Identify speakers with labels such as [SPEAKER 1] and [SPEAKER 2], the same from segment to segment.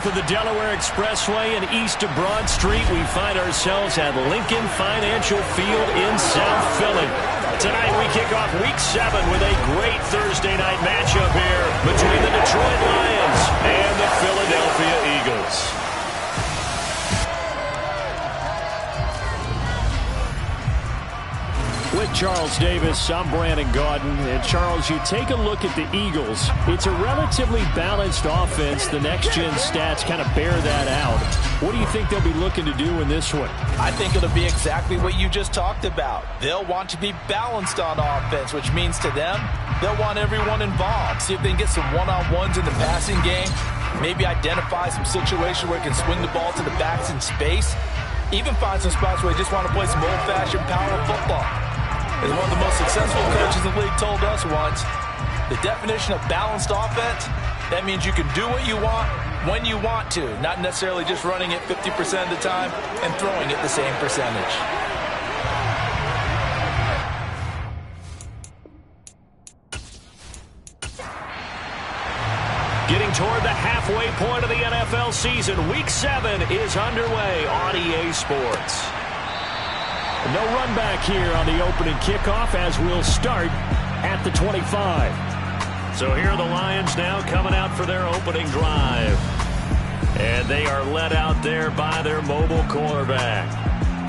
[SPEAKER 1] To the Delaware Expressway and east of Broad Street, we find ourselves at Lincoln Financial Field in South Philly. Tonight we kick off Week 7 with a great Thursday night matchup here between the Detroit Lions and the Philadelphia Eagles. With Charles Davis, I'm Brandon Gaudin. And Charles, you take a look at the Eagles. It's a relatively balanced offense. The next-gen stats kind of bear that out. What do you think they'll be looking to do in this one?
[SPEAKER 2] I think it'll be exactly what you just talked about. They'll want to be balanced on offense, which means to them, they'll want everyone involved. See if they can get some one-on-ones in the passing game. Maybe identify some situation where they can swing the ball to the backs in space. Even find some spots where they just want to play some old-fashioned power football. As one of the most successful coaches in the league told us once, the definition of balanced offense, that means you can do what you want when you want to, not necessarily just running it 50% of the time and throwing it the same percentage.
[SPEAKER 1] Getting toward the halfway point of the NFL season, Week 7 is underway on EA Sports. No run back here on the opening kickoff as we'll start at the 25. So here are the Lions now coming out for their opening drive. And they are led out there by their mobile quarterback.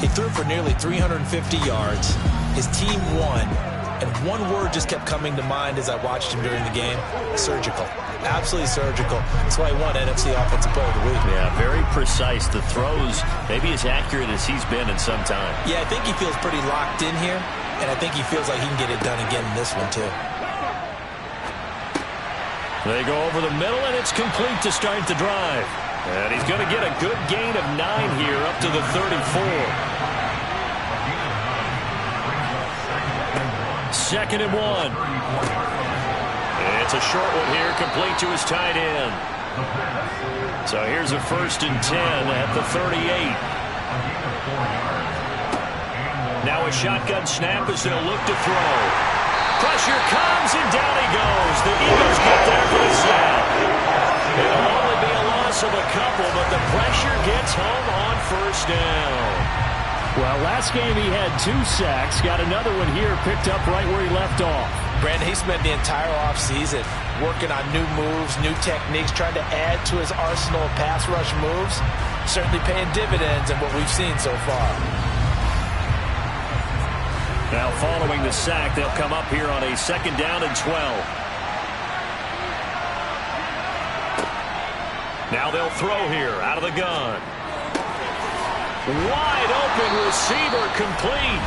[SPEAKER 2] He threw for nearly 350 yards. His team won. And one word just kept coming to mind as I watched him during the game: surgical. Absolutely surgical. That's why he won NFC Offensive Player of the Week.
[SPEAKER 1] Yeah, very precise. The throws maybe as accurate as he's been in some time.
[SPEAKER 2] Yeah, I think he feels pretty locked in here, and I think he feels like he can get it done again in this one too.
[SPEAKER 1] They go over the middle, and it's complete to start the drive. And he's going to get a good gain of 9 here up to the 34. 2nd and 1. It's a short one here, complete to his tight end. So here's a 1st and 10 at the 38. Now a shotgun snap as they'll look to throw. Pressure comes, and down he goes. The Eagles get there for the sack. It'll only be a loss of a couple, but the pressure gets home on 1st down. Well, last game he had 2 sacks. Got another one here, picked up right where he left off.
[SPEAKER 2] Brandon, he spent the entire offseason working on new moves, new techniques, trying to add to his arsenal of pass rush moves. Certainly paying dividends in what we've seen so far.
[SPEAKER 1] Now following the sack, they'll come up here on a 2nd down and 12. Now they'll throw here out of the gun. Wide open receiver, complete.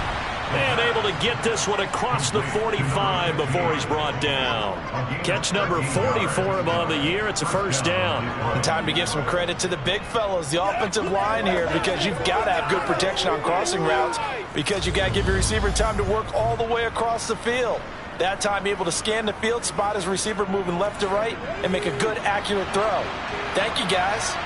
[SPEAKER 1] And able to get this one across the 45 before he's brought down. Catch number 40 for him on the year. It's a 1st down.
[SPEAKER 2] And time to give some credit to the big fellows, the offensive line here, because you've got to have good protection on crossing routes, because you've got to give your receiver time to work all the way across the field. That time able to scan the field, spot his receiver moving left to right, and make a good, accurate throw. Thank you, guys.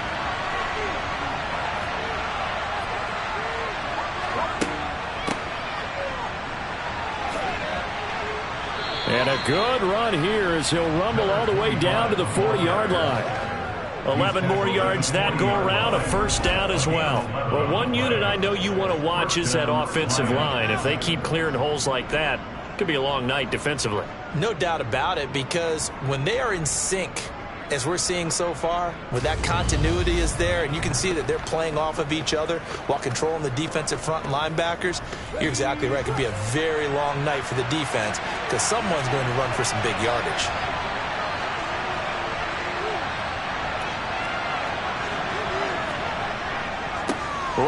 [SPEAKER 1] And a good run here as he'll rumble all the way down to the 40-yard line. 11 more yards that go around, a 1st down as well. Well, one unit I know you want to watch is that offensive line. If they keep clearing holes like that, it could be a long night defensively.
[SPEAKER 2] No doubt about it, because when they are in sync, as we're seeing so far, when that continuity is there and you can see that they're playing off of each other while controlling the defensive front linebackers, you're exactly right. It could be a very long night for the defense because someone's going to run for some big yardage.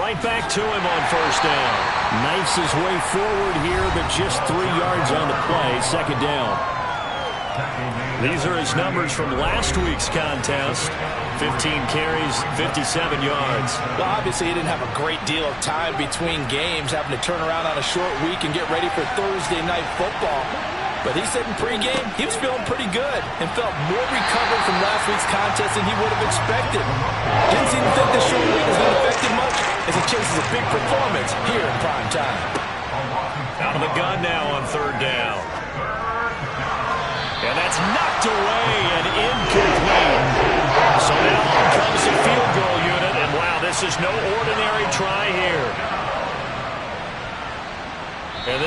[SPEAKER 1] Right back to him on 1st down. Knifes his way forward here, but just 3 yards on the play. 2nd down. These are his numbers from last week's contest. 15 carries, 57 yards.
[SPEAKER 2] Well, obviously he didn't have a great deal of time between games, having to turn around on a short week and get ready for Thursday night football. But he said in pregame he was feeling pretty good and felt more recovered from last week's contest than he would have expected. Didn't seem to think the short week was going to affect him much as he chases a big performance here in prime time.
[SPEAKER 1] Out of the gun now on 3rd down. And that's knocked away and incomplete. So now comes the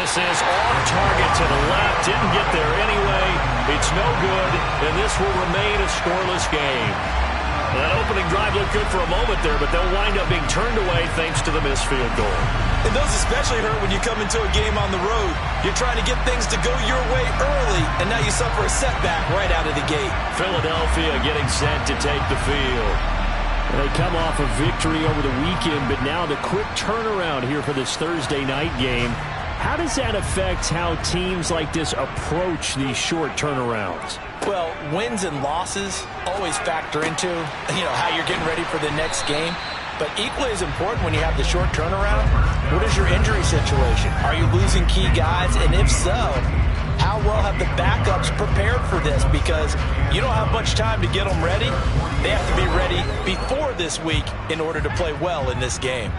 [SPEAKER 1] This is off target to the left. Didn't get there anyway. It's no good, and this will remain a scoreless game. That opening drive looked good for a moment there, but they'll wind up being turned away thanks to the missed field goal.
[SPEAKER 2] And those especially hurt when you come into a game on the road. You're trying to get things to go your way early, and now you suffer a setback right out of the gate.
[SPEAKER 1] Philadelphia getting set to take the field. They come off a victory over the weekend, but now the quick turnaround here for this Thursday night game. How does that affect how teams like this approach these short turnarounds?
[SPEAKER 2] Well, wins and losses always factor into, how you're getting ready for the next game. But equally as important when you have the short turnaround, what is your injury situation? Are you losing key guys? And if so, how well have the backups prepared for this? Because you don't have much time to get them ready. They have to be ready before this week in order to play well in this game.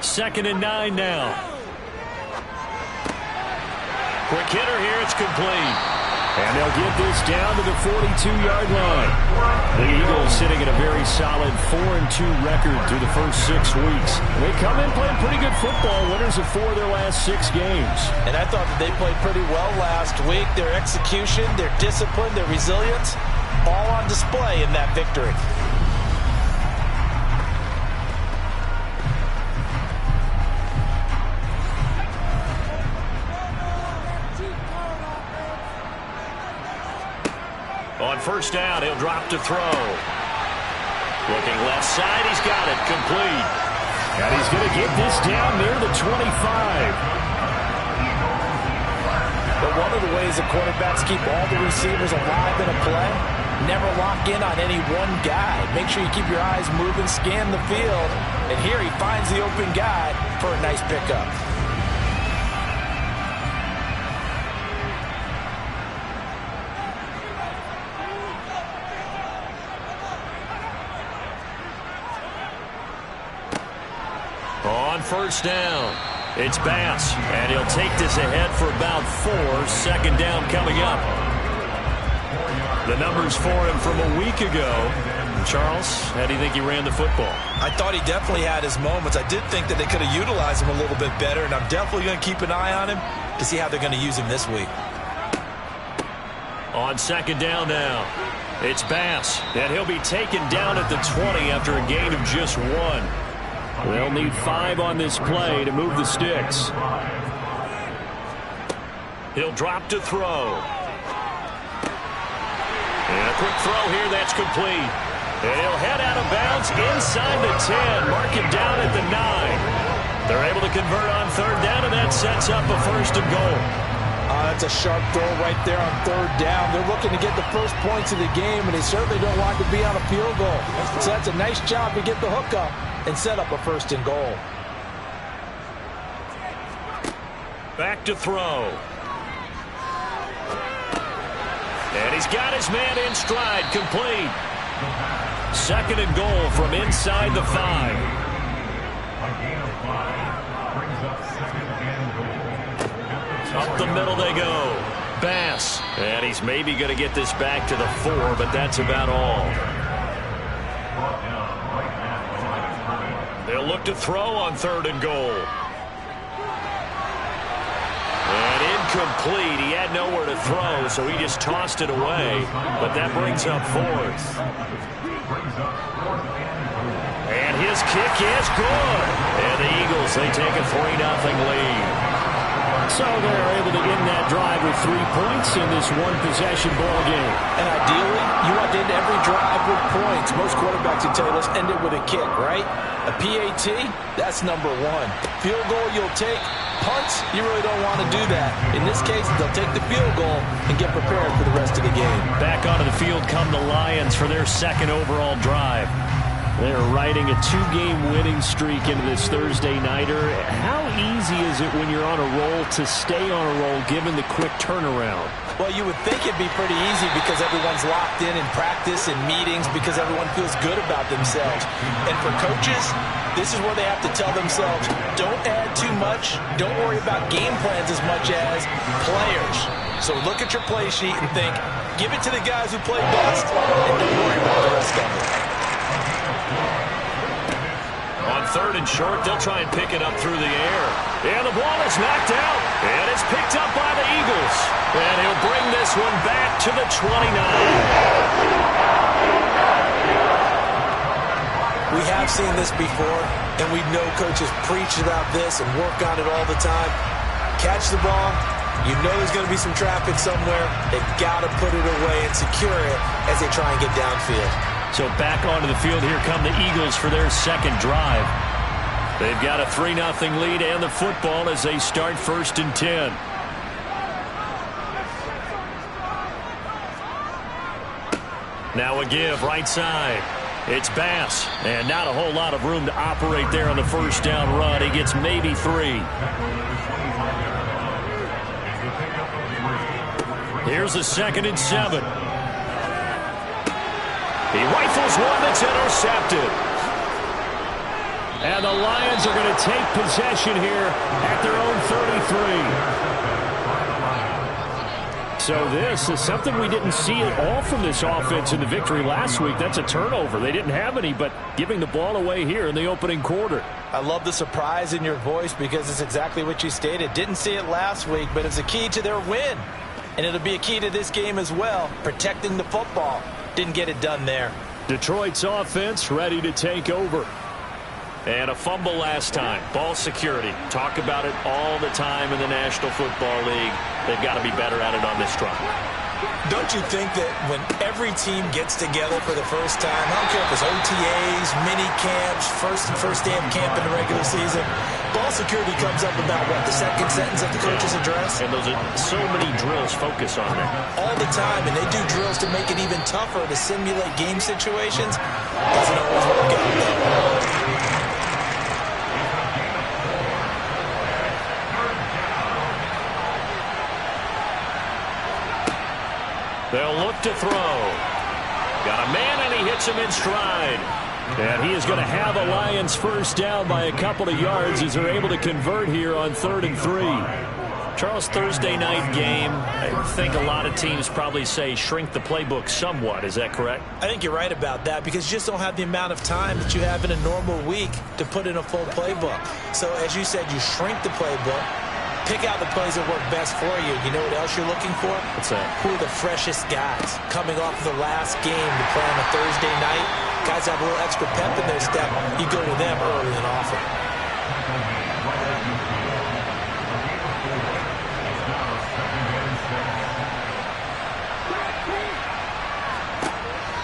[SPEAKER 1] Second and 9 now. Quick hitter here, it's complete. And they'll get this down to the 42-yard line. The Eagles sitting at a very solid 4-2 record through the first 6 weeks. They come in playing pretty good football, winners of 4 of their last 6 games.
[SPEAKER 2] And I thought that they played pretty well last week. Their execution, their discipline, their resilience, all on display in that victory.
[SPEAKER 1] On first down, he'll drop to throw. Looking left side, he's got it, complete. And he's going to get this down near the 25.
[SPEAKER 2] But one of the ways the quarterbacks keep all the receivers alive in a play, never lock in on any one guy. Make sure you keep your eyes moving, scan the field. And here he finds the open guy for a nice pickup.
[SPEAKER 1] On first down, it's Bass, and he'll take this ahead for about 4. Second down coming up. The numbers for him from a week ago. Charles, how do you think he ran the football?
[SPEAKER 2] I thought he definitely had his moments. I did think that they could have utilized him a little bit better, and I'm definitely going to keep an eye on him to see how they're going to use him this week.
[SPEAKER 1] On second down now, it's Bass, and he'll be taken down at the 20 after a gain of just 1. They'll need 5 on this play to move the sticks. He'll drop to throw. And a quick throw here, that's complete. And he'll head out of bounds inside the 10. Mark him down at the 9. They're able to convert on third down, and that sets up a first and goal.
[SPEAKER 2] That's a sharp throw right there on third down. They're looking to get the first points of the game, and they certainly don't want to be on a field goal. So that's a nice job to get the hook up and set up a first and goal.
[SPEAKER 1] Back to throw. And he's got his man in stride, complete. Second and goal from inside the 5. Up the middle they go. Bass. And he's maybe going to get this back to the 4, but that's about all. They'll look to throw on third and goal. And incomplete. He had nowhere to throw, so he just tossed it away. But that brings up 4th. And his kick is good. And the Eagles, they take a 3-0 lead. So they're able to end that drive with 3 points in this one-possession ball game.
[SPEAKER 2] And ideally, you want to end every drive with points. Most quarterbacks would tell us end it with a kick, right? A PAT, that's number 1. Field goal you'll take. Punts, you really don't want to do that. In this case, they'll take the field goal and get prepared for the rest of the game.
[SPEAKER 1] Back onto the field come the Lions for their second overall drive. They're riding a 2-game winning streak into this Thursday nighter. How easy is it when you're on a roll to stay on a roll given the quick turnaround?
[SPEAKER 2] Well, you would think it'd be pretty easy because everyone's locked in practice and meetings because everyone feels good about themselves. And for coaches, this is where they have to tell themselves, don't add too much. Don't worry about game plans as much as players. So look at your play sheet and think, give it to the guys who play best and don't worry about the rest of it.
[SPEAKER 1] On 3rd and short, they'll try and pick it up through the air. And the ball is knocked out. And it's picked up by the Eagles. And he'll bring this one back to the 29.
[SPEAKER 2] We have seen this before, and we know coaches preach about this and work on it all the time. Catch the ball. You know there's going to be some traffic somewhere. They've got to put it away and secure it as they try and get downfield.
[SPEAKER 1] So back onto the field, here come the Eagles for their second drive. They've got a 3-0 lead and the football as they start 1st and 10. Now a give right side. It's Bass, and not a whole lot of room to operate there on the first down run. He gets maybe 3. Here's the 2nd and 7. He rifles one that's intercepted. And the Lions are going to take possession here at their own 33. So this is something we didn't see at all from this offense in the victory last week. That's a turnover. They didn't have any, but giving the ball away here in the opening quarter.
[SPEAKER 2] I love the surprise in your voice because it's exactly what you stated. Didn't see it last week, but it's a key to their win. And it'll be a key to this game as well, protecting the football. Didn't get it done there.
[SPEAKER 1] Detroit's offense ready to take over. And a fumble last time. Ball security. Talk about it all the time in the National Football League. They've got to be better at it on this drive.
[SPEAKER 2] Don't you think that when every team gets together for the first time, I don't care if it's OTAs, mini camps, first day of camp in the regular season, ball security comes up about, what, the second sentence of the coach's address?
[SPEAKER 1] And those are so many drills focus on that.
[SPEAKER 2] All the time, and they do drills to make it even tougher to simulate game situations. Doesn't always work out, though.
[SPEAKER 1] They'll look to throw. Got a man, and he hits him in stride. And he is going to have a Lions first down by a couple of yards as they're able to convert here on 3rd and 3. Charles, Thursday night game, I think a lot of teams probably say shrink the playbook somewhat. Is that correct?
[SPEAKER 2] I think you're right about that because you just don't have the amount of time that you have in a normal week to put in a full playbook. So, as you said, you shrink the playbook. Pick out the plays that work best for you. You know what else you're looking for?
[SPEAKER 1] What's that?
[SPEAKER 2] Who are the freshest guys coming off of the last game to play on a Thursday night? Guys have a little extra pep in their step. You go to them early and often.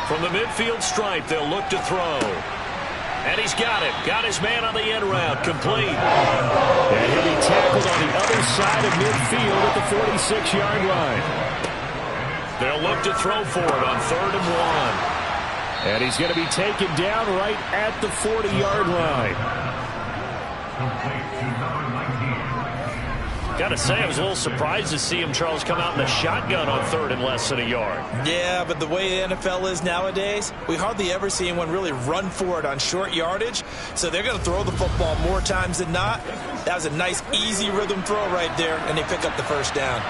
[SPEAKER 1] From the midfield stripe, they'll look to throw. And he's got it. Got his man on the end route. Complete. And he'll be tackled on the other side of midfield at the 46-yard line. They'll look to throw for it on 3rd and 1. And he's going to be taken down right at the 40-yard line. Got to say, I was a little surprised to see him, Charles, come out in a shotgun on 3rd and less than a yard.
[SPEAKER 2] Yeah, but the way the NFL is nowadays, we hardly ever see anyone really run for it on short yardage. So they're going to throw the football more times than not. That was a nice, easy rhythm throw right there, and they pick up the first down.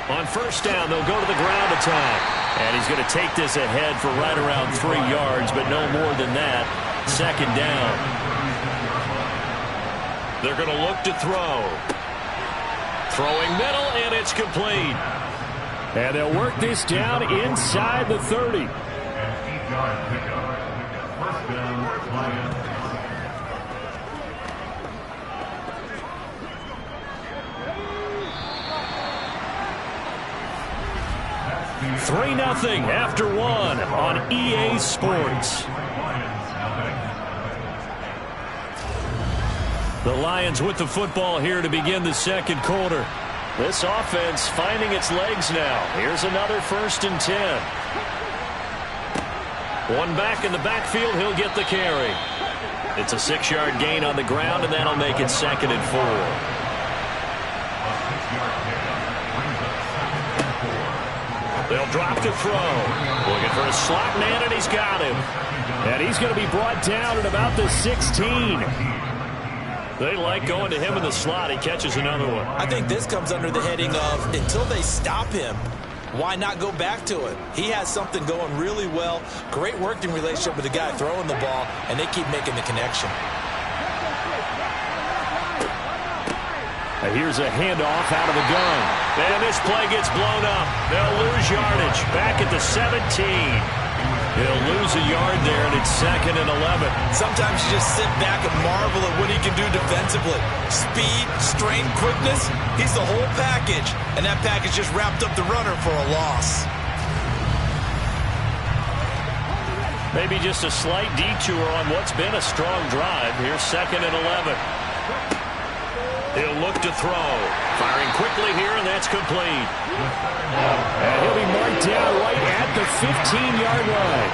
[SPEAKER 1] On first down, they'll go to the ground attack. And he's going to take this ahead for right around 3 yards, but no more than that. 2nd down. They're going to look to throw. Throwing middle, and it's complete. And they'll work this down inside the 30. First down, Lions. 3-0 after 1 on EA Sports. The Lions with the football here to begin the second quarter. This offense finding its legs now. Here's another 1st and 10. One back in the backfield, he'll get the carry. It's a 6-yard gain on the ground, and that'll make it 2nd and 4. They'll drop to throw. Looking for a slot man, and he's got him. And he's going to be brought down at about the 16. They like going to him in the slot. He catches another one.
[SPEAKER 2] I think this comes under the heading of until they stop him, why not go back to it? He has something going really well. Great working relationship with the guy throwing the ball, and they keep making the connection.
[SPEAKER 1] Here's a handoff out of the gun. And this play gets blown up. They'll lose yardage. Back at the 17. He'll lose a yard there, and it's 2nd and 11.
[SPEAKER 2] Sometimes you just sit back and marvel at what he can do defensively. Speed, strength, quickness. He's the whole package. And that package just wrapped up the runner for a loss.
[SPEAKER 1] Maybe just a slight detour on what's been a strong drive. Here's 2nd and 11. He'll look to throw. Firing quickly here, and that's complete. And he'll be marked down right at the 15-yard line.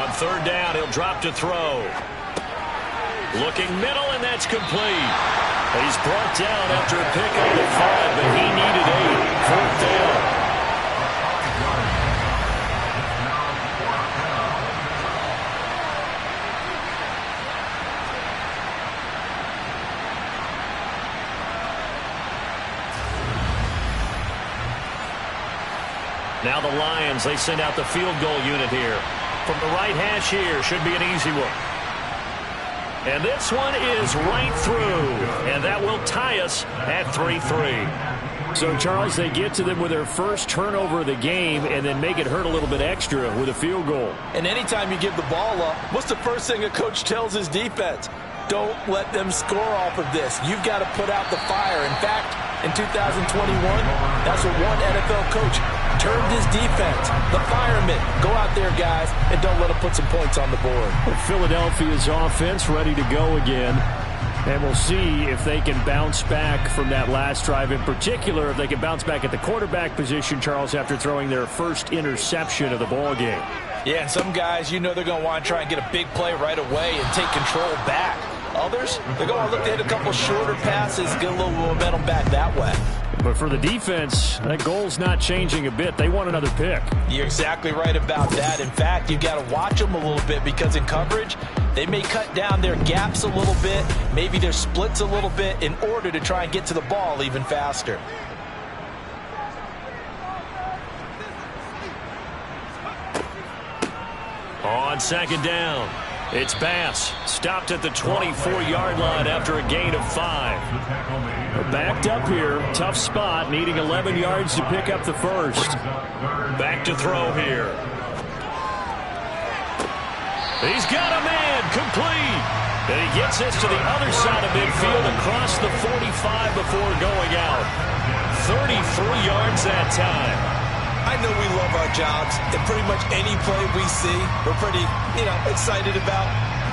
[SPEAKER 1] On 3rd down, he'll drop to throw. Looking middle, and that's complete. He's brought down after a pick on the 5, but he needed 8. 4th down. Now the Lions, they send out the field goal unit here. From the right hash here, should be an easy one. And this one is right through. And that will tie us at 3-3. So, Charles, they get to them with their first turnover of the game and then make it hurt a little bit extra with a field goal.
[SPEAKER 2] And anytime you give the ball up, what's the first thing a coach tells his defense? Don't let them score off of this. You've got to put out the fire. In fact, in 2021, that's what one NFL coach termed his defense. The firemen. Go out there, guys, and don't let them put some points on the board.
[SPEAKER 1] Philadelphia's offense ready to go again. And we'll see if they can bounce back from that last drive. In particular, if they can bounce back at the quarterback position, Charles, after throwing their first interception of the ball game.
[SPEAKER 2] Yeah, and some guys, you know they're going to want to try and get a big play right away and take control back. Others, they're going to look to hit a couple shorter passes, get a little momentum back that way.
[SPEAKER 1] But for the defense, that goal's not changing a bit. They want another pick.
[SPEAKER 2] You're exactly right about that. In fact, you've got to watch them a little bit because in coverage, they may cut down their gaps a little bit, maybe their splits a little bit in order to try and get to the ball even faster.
[SPEAKER 1] On 2nd down, it's Bass. Stopped at the 24-yard line after a gain of 5. We're backed up here. Tough spot, needing 11 yards to pick up the first. Back to throw here. He's got a man, complete. And he gets this to the other side of midfield across the 45 before going out. 33 yards that time.
[SPEAKER 2] I know we love our jobs, and pretty much any play we see, we're pretty, excited about.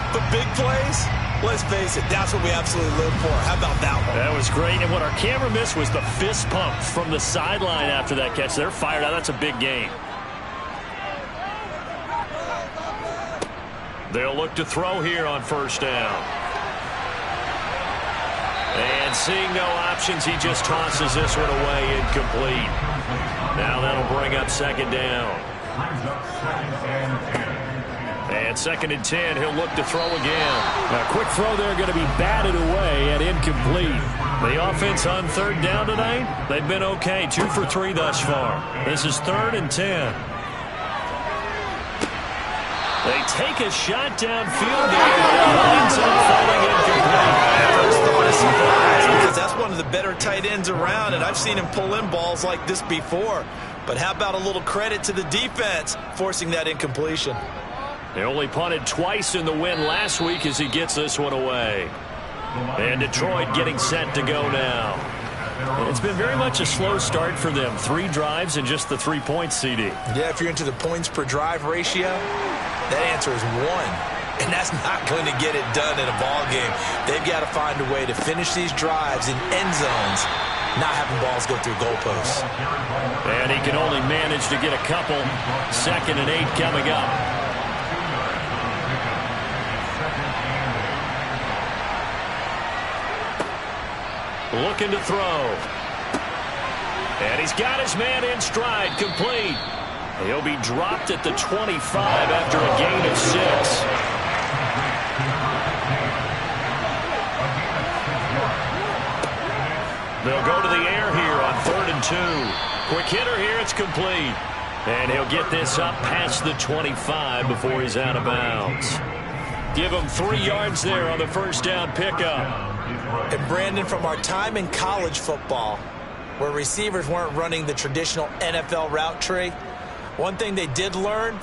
[SPEAKER 2] But big plays, let's face it, that's what we absolutely live for. How about that one?
[SPEAKER 1] That was great, and what our camera missed was the fist pump from the sideline after that catch. They're fired out. That's a big gain. They'll look to throw here on 1st down. And seeing no options, he just tosses this one away, incomplete. Now that'll bring up 2nd down. And 2nd and 10, he'll look to throw again. A quick throw there going to be batted away and incomplete. The offense on 3rd down tonight, they've been okay. 2 for 3 thus far. This is 3rd and 10. They take a shot downfield there. Winds up falling incomplete.
[SPEAKER 2] First thought is surprise because that's one of the better tight ends around, and I've seen him pull in balls like this before. But how about a little credit to the defense forcing that incompletion?
[SPEAKER 1] They only punted twice in the win last week as he gets this one away. And Detroit getting set to go now. It's been very much a slow start for them. 3 drives and just the 3 points, CD.
[SPEAKER 2] Yeah, if you're into the points per drive ratio, that answer is 1. And that's not going to get it done in a ball game. They've got to find a way to finish these drives in end zones, not having balls go through goalposts.
[SPEAKER 1] And he can only manage to get a couple. 2nd and 8 coming up. Looking to throw. And he's got his man in stride, complete. He'll be dropped at the 25 after a gain of 6. Quick hitter here. It's complete. And he'll get this up past the 25 before he's out of bounds. Give him 3 yards there on the first down pickup.
[SPEAKER 2] And Brandon, from our time in college football, where receivers weren't running the traditional NFL route tree, one thing they did learn,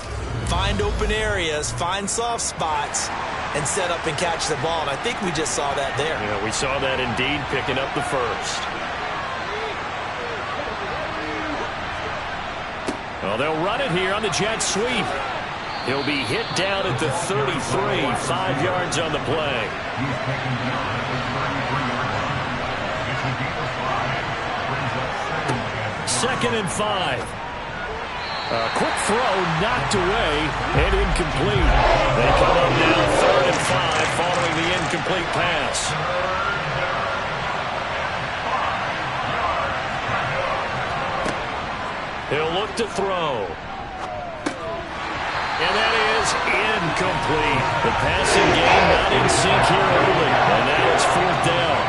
[SPEAKER 2] find open areas, find soft spots, and set up and catch the ball. And I think we just saw that there.
[SPEAKER 1] Yeah, we saw that indeed, picking up the first. Well, they'll run it here on the jet sweep. He'll be hit down at the 33, 5 yards on the play. Second and 5. A quick throw knocked away and incomplete. They come up now 3rd and 5 following the incomplete pass. He'll look to throw. And that is incomplete. The passing game not in sync here early. And now it's 4th down.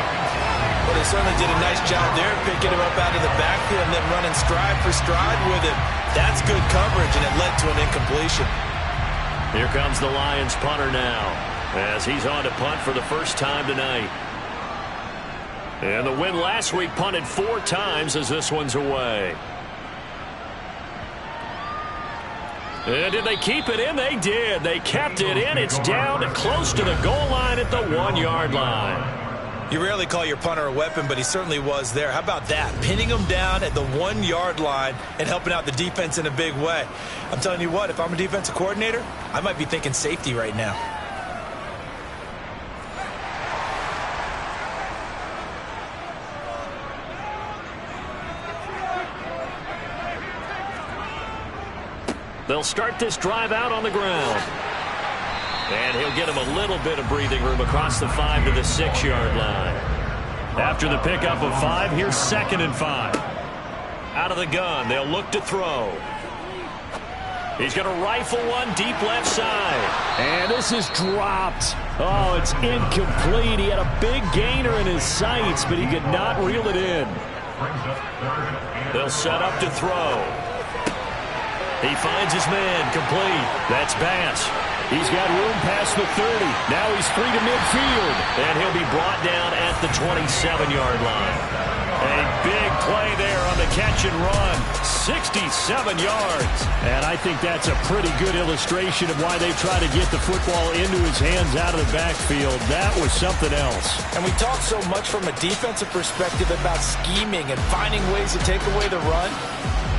[SPEAKER 2] Well, they certainly did a nice job there picking him up out of the backfield and then running stride for stride with him. That's good coverage, and it led to an incompletion.
[SPEAKER 1] Here comes the Lions punter now as he's on to punt for the first time tonight. And the win last week punted 4 times as this one's away. And did they keep it in? They did. They kept it in. It's down close to the goal line at the 1-yard line.
[SPEAKER 2] You rarely call your punter a weapon, but he certainly was there. How about that? Pinning him down at the 1-yard line and helping out the defense in a big way. I'm telling you what, if I'm a defensive coordinator, I might be thinking safety right now.
[SPEAKER 1] They'll start this drive out on the ground. And he'll get him a little bit of breathing room across the 5 to the 6-yard line. After the pickup of 5, here's 2nd and 5. Out of the gun, they'll look to throw. He's going to rifle one deep left side. And this is dropped. Oh, it's incomplete. He had a big gainer in his sights, but he could not reel it in. They'll set up to throw. He finds his man, complete. That's Bass. He's got room past the 30. Now he's free to midfield. And he'll be brought down at the 27-yard line. A big play there on the catch and run. 67 yards. And I think that's a pretty good illustration of why they try to get the football into his hands out of the backfield. That was something else.
[SPEAKER 2] And we talk so much from a defensive perspective about scheming and finding ways to take away the run.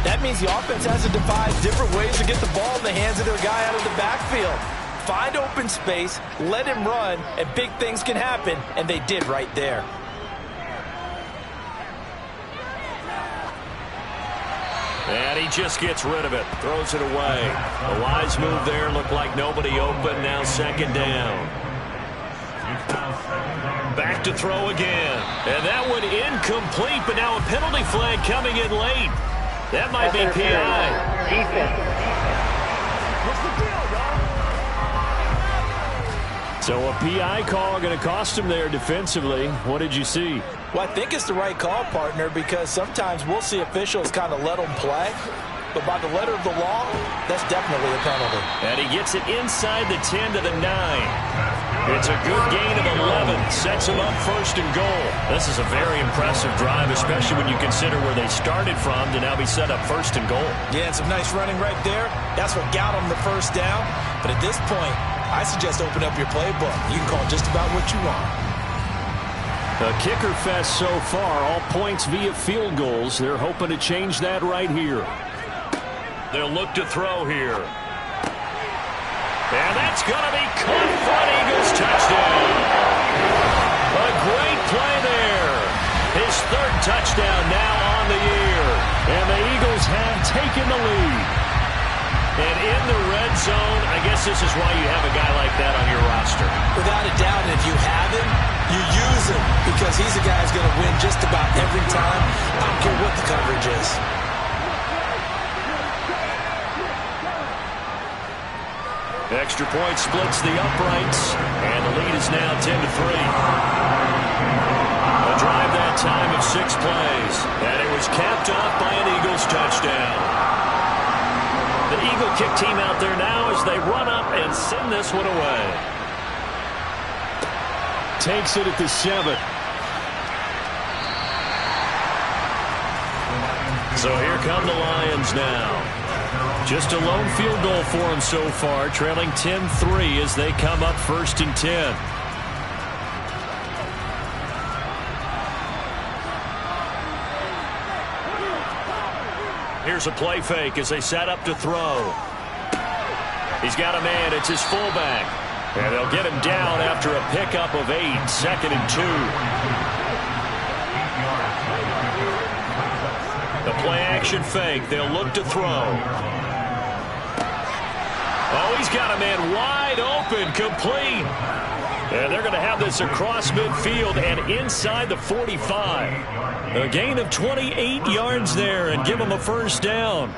[SPEAKER 2] That means the offense has to devise different ways to get the ball in the hands of their guy out of the backfield. Find open space, let him run, and big things can happen, and they did right there.
[SPEAKER 1] And he just gets rid of it, throws it away. A wise move there, looked like nobody open, now 2nd down. Back to throw again. And that one incomplete, but now a penalty flag coming in late. That might be PI. So a PI call going to cost him there defensively. What did you see?
[SPEAKER 2] Well, I think it's the right call, partner, because sometimes we'll see officials kind of let them play. But by the letter of the law, that's definitely a penalty.
[SPEAKER 1] And he gets it inside the 10 to the 9. It's a good gain of 11. Sets him up 1st and goal. This is a very impressive drive, especially when you consider where they started from to now be set up 1st and goal.
[SPEAKER 2] Yeah, and some nice running right there. That's what got them the 1st down. But at this point, I suggest open up your playbook. You can call just about what you want.
[SPEAKER 1] A kicker fest so far, all points via field goals. They're hoping to change that right here. They'll look to throw here. And that's going to be caught for an Eagles touchdown. A great play there. His 3rd touchdown now on the year. And the Eagles have taken the lead. And in the red zone, I guess this is why you have a guy like that on your roster.
[SPEAKER 2] Without a doubt, and if you have him, you use him because he's a guy who's going to win just about every time. I don't care what the coverage is.
[SPEAKER 1] Extra point splits the uprights, and the lead is now 10-3. A drive that time of 6 plays. And it was capped off by an Eagles touchdown. The Eagle kick team out there now as they run up and send this one away. Takes it at the 7. So here come the Lions now. Just a lone field goal for them so far, trailing 10-3 as they come up 1st and 10. Here's a play fake as they set up to throw. He's got a man. It's his fullback. And they'll get him down after a pickup of 8. 2nd and 2. The play-action fake. They'll look to throw. Oh, he's got a man wide open, complete. And they're going to have this across midfield and inside the 45. A gain of 28 yards there and give them a 1st down.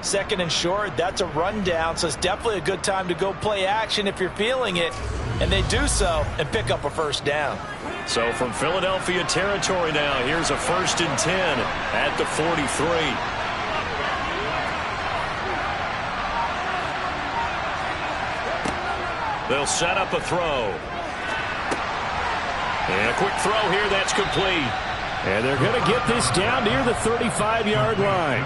[SPEAKER 2] 2nd and short, that's a rundown, so it's definitely a good time to go play action if you're feeling it. And they do so and pick up a 1st down.
[SPEAKER 1] So from Philadelphia territory now, here's a 1st and 10 at the 43. They'll set up a throw. And a quick throw here, that's complete. And they're going to get this down near the 35-yard line.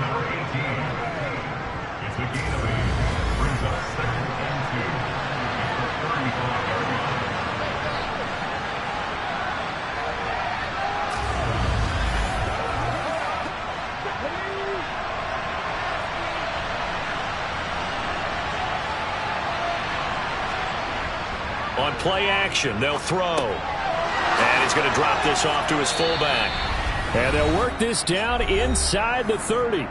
[SPEAKER 1] On play action, they'll throw. And he's going to drop this off to his fullback. And they'll work this down inside the 30.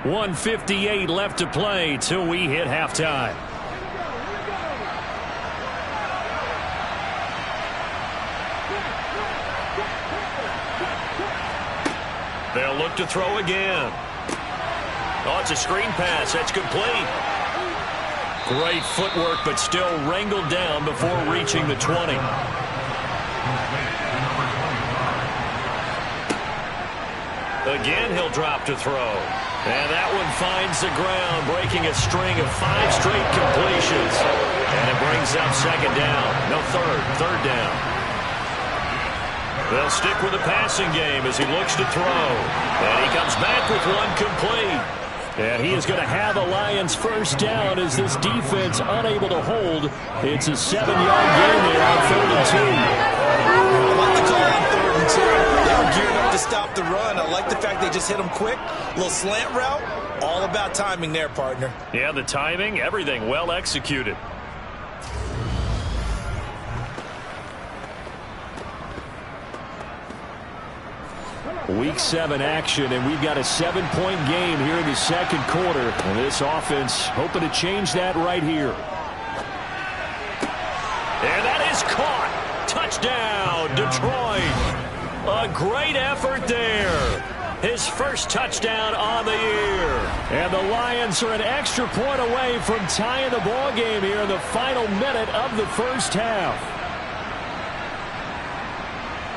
[SPEAKER 1] 1:58 left to play till we hit halftime. They'll look to throw again. Oh, it's a screen pass. That's complete. Great footwork, but still wrangled down before reaching the 20. Again, he'll drop to throw. And that one finds the ground, breaking a string of 5 straight completions. And it brings up 2nd down. No, third down. They'll stick with the passing game as he looks to throw. And he comes back with one complete. And he is going to have a Lions 1st down as this defense unable to hold. It's a 7-yard gain there on 3rd and 2.
[SPEAKER 2] I like the call on 3rd and 2. They were geared up to stop the run. I like the fact they just hit them quick. A little slant route. All about timing there, partner.
[SPEAKER 1] Yeah, the timing, everything well executed. Week 7 action, and we've got a 7-point game here in the 2nd quarter. And this offense hoping to change that right here. And that is caught. Touchdown, Detroit. A great effort there. His 1st touchdown on the year. And the Lions are an extra point away from tying the ball game here in the final minute of the 1st half.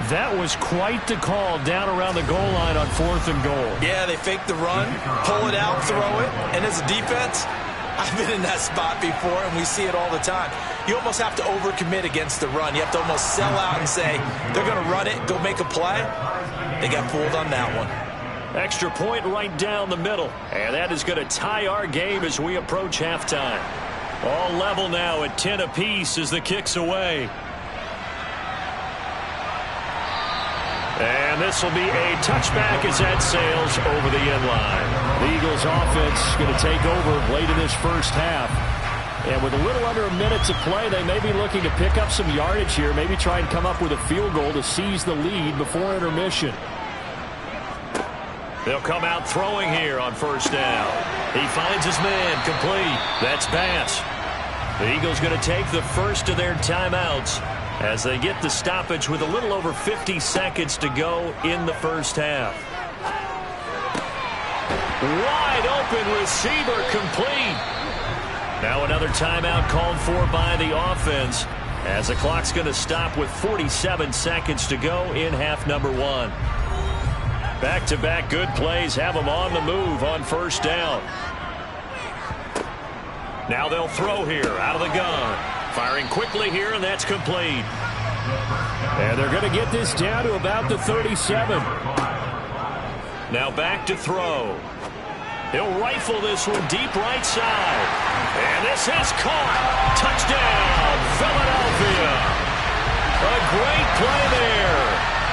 [SPEAKER 1] That was quite the call down around the goal line on 4th and goal.
[SPEAKER 2] Yeah, they fake the run, pull it out, throw it. And as a defense, I've been in that spot before, and we see it all the time. You almost have to overcommit against the run. You have to almost sell out and say, they're going to run it, go make a play. They got fooled on that one.
[SPEAKER 1] Extra point right down the middle. And that is going to tie our game as we approach halftime. All level now at 10 apiece as the kick's away. And this will be a touchback as that sails over the end line. The Eagles offense going to take over late in this 1st half. And with a little under a minute to play, they may be looking to pick up some yardage here, maybe try and come up with a field goal to seize the lead before intermission. They'll come out throwing here on 1st down. He finds his man, complete. That's Bass. The Eagles going to take the first of their timeouts as they get the stoppage with a little over 50 seconds to go in the 1st half. Wide open receiver, complete. Now another timeout called for by the offense as the clock's going to stop with 47 seconds to go in half number one. Back-to-back good plays have them on the move on first down. Now they'll throw here out of the gun. Firing quickly here, and that's complete. And they're going to get this down to about the 37. Now back to throw. He'll rifle this one deep right side. And this has caught. Touchdown, Philadelphia. A great play there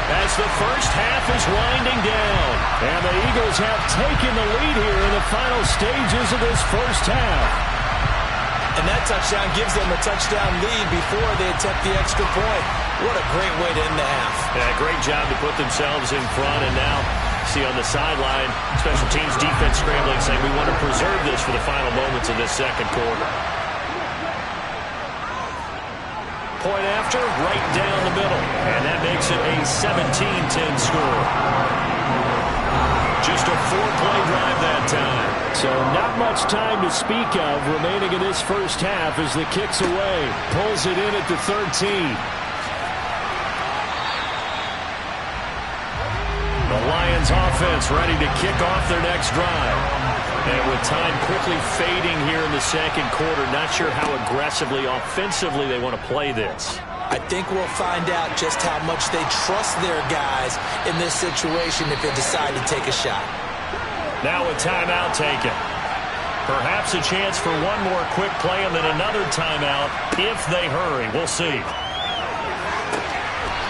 [SPEAKER 1] as the first half is winding down. And the Eagles have taken the lead here in the final stages of this first half.
[SPEAKER 2] And that touchdown gives them a touchdown lead before they attempt the extra point. What a great way to end the half.
[SPEAKER 1] Yeah, great job to put themselves in front. And now, see on the sideline, special teams defense scrambling, saying we want to preserve this for the final moments of this second quarter. Point after, right down the middle. And that makes it a 17-10 score. Just a 4-play drive that time. So not much time to speak of remaining in this first half as the kick's away. Pulls it in at the 13. The Lions offense ready to kick off their next drive. And with time quickly fading here in the second quarter, not sure how aggressively, offensively they want to play this.
[SPEAKER 2] I think we'll find out just how much they trust their guys in this situation if they decide to take a shot.
[SPEAKER 1] Now a timeout taken. Perhaps a chance for one more quick play and then another timeout if they hurry. We'll see.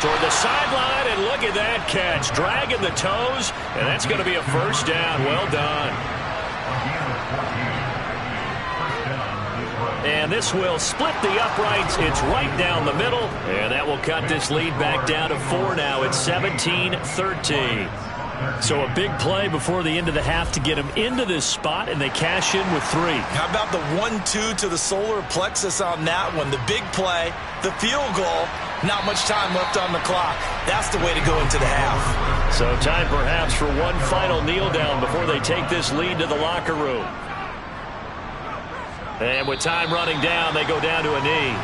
[SPEAKER 1] Toward the sideline, and look at that catch. Dragging the toes, and that's going to be a first down. Well done. And this will split the uprights. It's right down the middle, and that will cut this lead back down to 4 now. It's 17-13. So a big play before the end of the half to get them into this spot, and they cash in with 3.
[SPEAKER 2] How about the 1-2 to the solar plexus on that one? The big play, the field goal, not much time left on the clock. That's the way to go into the half.
[SPEAKER 1] So time perhaps for one final kneel down before they take this lead to the locker room. And with time running down, they go down to a knee.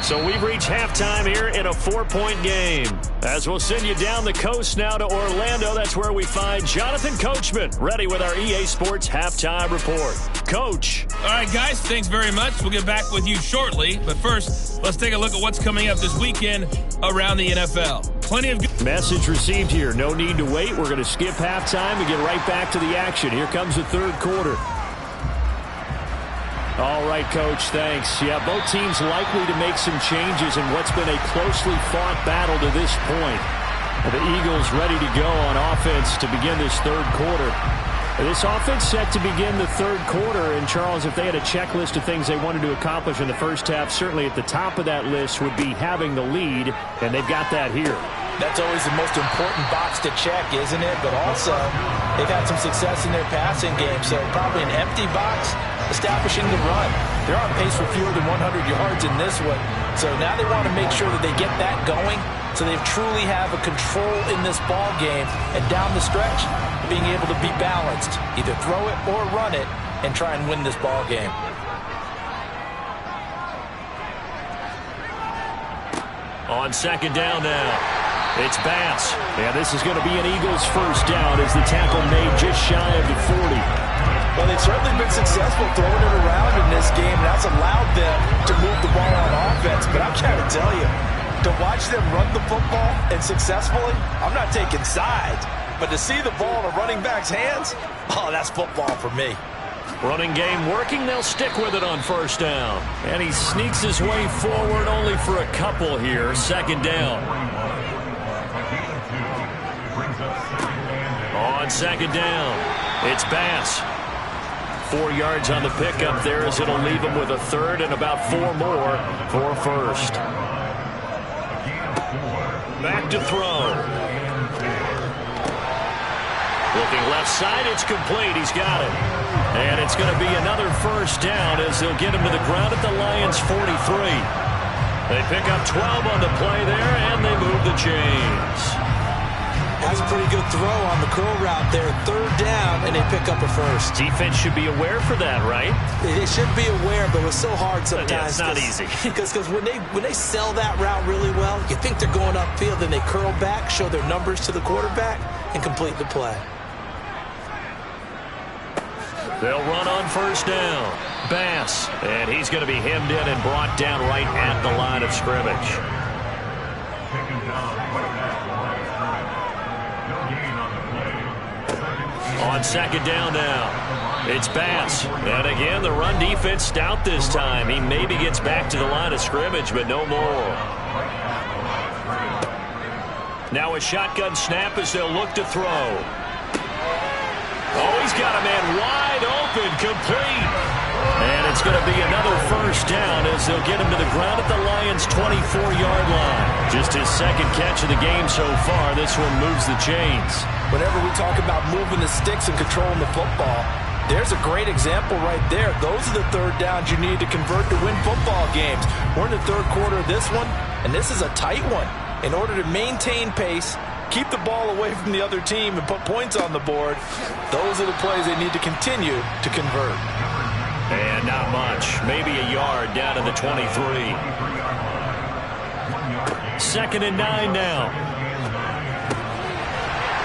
[SPEAKER 1] So we've reached halftime here in a 4-point game. As we'll send you down the coast now to Orlando, that's where we find Jonathan Coachman, ready with our EA Sports Halftime Report. Coach.
[SPEAKER 3] All right, guys, thanks very much. We'll get back with you shortly. But first, let's take a look at what's coming up this weekend around the NFL. Plenty of good
[SPEAKER 1] Message received here. No need to wait. We're going to skip halftime and get right back to the action. Here comes the third quarter. All right, Coach, thanks. Yeah, both teams likely to make some changes in what's been a closely fought battle to this point. The Eagles ready to go on offense to begin this third quarter. This offense set to begin the third quarter. And, Charles, if they had a checklist of things they wanted to accomplish in the first half, certainly at the top of that list would be having the lead, and they've got that here.
[SPEAKER 2] That's always the most important box to check, isn't it? But also, they've had some success in their passing game, so probably an empty box establishing the run. They're on pace for fewer than 100 yards in this one. So now they want to make sure that they get that going so they truly have a control in this ball game. And down the stretch, being able to be balanced, either throw it or run it, and try and win this ball game.
[SPEAKER 1] On second down now, it's Bass. Yeah, this is going to be an Eagles first down as the tackle made just shy of the 40.
[SPEAKER 2] Well, they've certainly been successful throwing it around in this game. That's allowed them to move the ball on offense. But I'm trying to tell you, to watch them run the football and successfully, I'm not taking sides. But to see the ball in a running back's hands, oh, that's football for me.
[SPEAKER 1] Running game working, they'll stick with it on first down. And he sneaks his way forward only for a couple here. Second down. On second down, it's Bass. 4 yards on the pickup there as it'll leave him with a third and about 4 more for first. Back to throw. Looking left side, it's complete. He's got it. And it's going to be another first down as they'll get him to the ground at the Lions' 43. They pick up 12 on the play there, and they move the chains.
[SPEAKER 2] That's a pretty good throw on the curl route there. Third down, and they pick up a first.
[SPEAKER 1] Defense should be aware for that, right?
[SPEAKER 2] They should be aware, but it's so hard sometimes.
[SPEAKER 1] Yeah, it's not easy.
[SPEAKER 2] Because when they sell that route really well, you think they're going upfield, then they curl back, show their numbers to the quarterback, and complete the play.
[SPEAKER 1] They'll run on first down. Bass, and he's going to be hemmed in and brought down right at the line of scrimmage. On second down now, it's Bass. And again, the run defense stout this time. He maybe gets back to the line of scrimmage, but no more. Now a shotgun snap as they'll look to throw. Oh, he's got a man wide open, complete. And it's going to be another first down as they'll get him to the ground at the Lions' 24-yard line. Just his second catch of the game so far. This one moves the chains.
[SPEAKER 2] Whenever we talk about moving the sticks and controlling the football, there's a great example right there. Those are the third downs you need to convert to win football games. We're in the third quarter of this one, and this is a tight one. In order to maintain pace, keep the ball away from the other team, and put points on the board, those are the plays they need to continue to convert.
[SPEAKER 1] And not much. Maybe a yard down to the 23. Second and 9 now.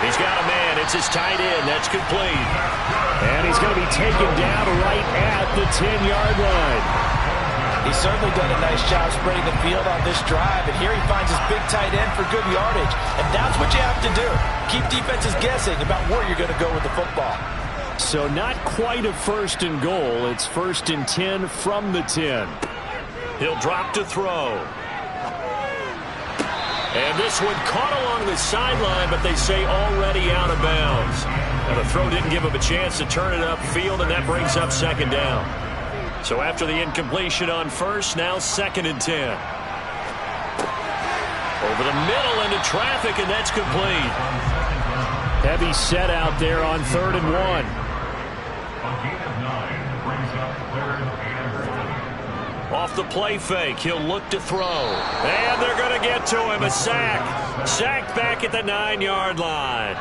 [SPEAKER 1] He's got a man. It's his tight end. That's complete. And he's going to be taken down right at the 10-yard line.
[SPEAKER 2] He's certainly done a nice job spreading the field on this drive, and here he finds his big tight end for good yardage. And that's what you have to do. Keep defenses guessing about where you're going to go with the football.
[SPEAKER 1] So not quite a first and goal. It's first and 10 from the 10. He'll drop to throw. And this one caught along the sideline, but they say already out of bounds. And the throw didn't give him a chance to turn it upfield, and that brings up second down. So after the incompletion on first, now second and 10. Over the middle into traffic, and that's complete. Heavy set out there on 3rd and 1. Off the play fake, he'll look to throw. And they're going to get to him. A sack. Sacked back at the 9-yard line.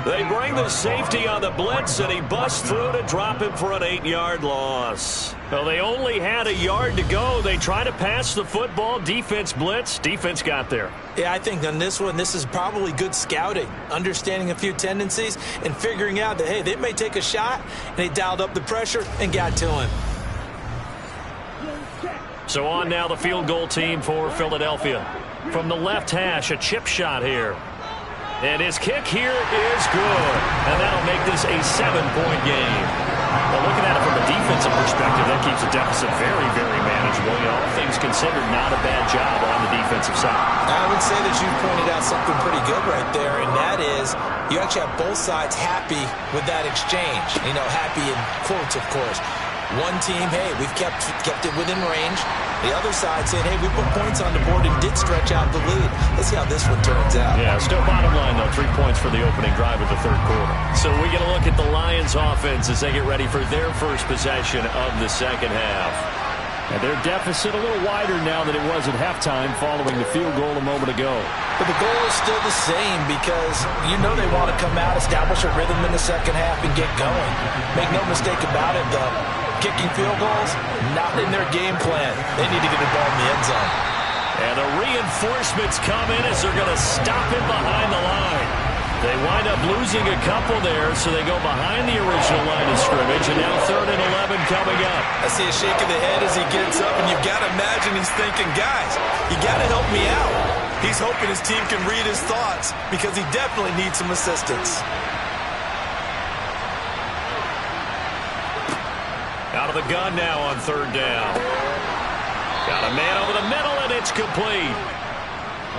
[SPEAKER 1] They bring the safety on the blitz, and he busts through to drop him for an 8-yard loss. Well, they only had a yard to go. They try to pass the football. Defense blitz. Defense got there.
[SPEAKER 2] Yeah, I think on this one, this is probably good scouting, understanding a few tendencies, and figuring out that, hey, they may take a shot, and they dialed up the pressure and got to him.
[SPEAKER 1] So on now the field goal team for Philadelphia. From the left hash, a chip shot here. And his kick here is good. And that'll make this a 7-point game. Well, looking at it from a defensive perspective, that keeps the deficit very, very manageable. You know, all things considered, not a bad job on the defensive side.
[SPEAKER 2] I would say that you pointed out something pretty good right there, and that is you actually have both sides happy with that exchange. You know, happy in quotes, of course. One team, hey, we've kept it within range. The other side saying, hey, we put points on the board and did stretch out the lead. Let's see how this one turns out.
[SPEAKER 1] Yeah, still bottom line, though, 3 points for the opening drive of the third quarter. So we get a look at the Lions offense as they get ready for their first possession of the second half. And their deficit a little wider now than it was at halftime following the field goal a moment ago.
[SPEAKER 2] But the goal is still the same because you know they want to come out, establish a rhythm in the second half, and get going. Make no mistake about it, though. Kicking field goals, not in their game plan. They need to get the ball in the end zone.
[SPEAKER 1] And the reinforcements come in as they're going to stop him behind the line. They wind up losing a couple there, so they go behind the original line of scrimmage, and now 3rd and 11 coming up.
[SPEAKER 2] I see a shake of the head as he gets up, and you've got to imagine he's thinking, guys, you got to help me out. He's hoping his team can read his thoughts because he definitely needs some assistance.
[SPEAKER 1] Out of the gun now on 3rd down. Got a man over the middle, and it's complete.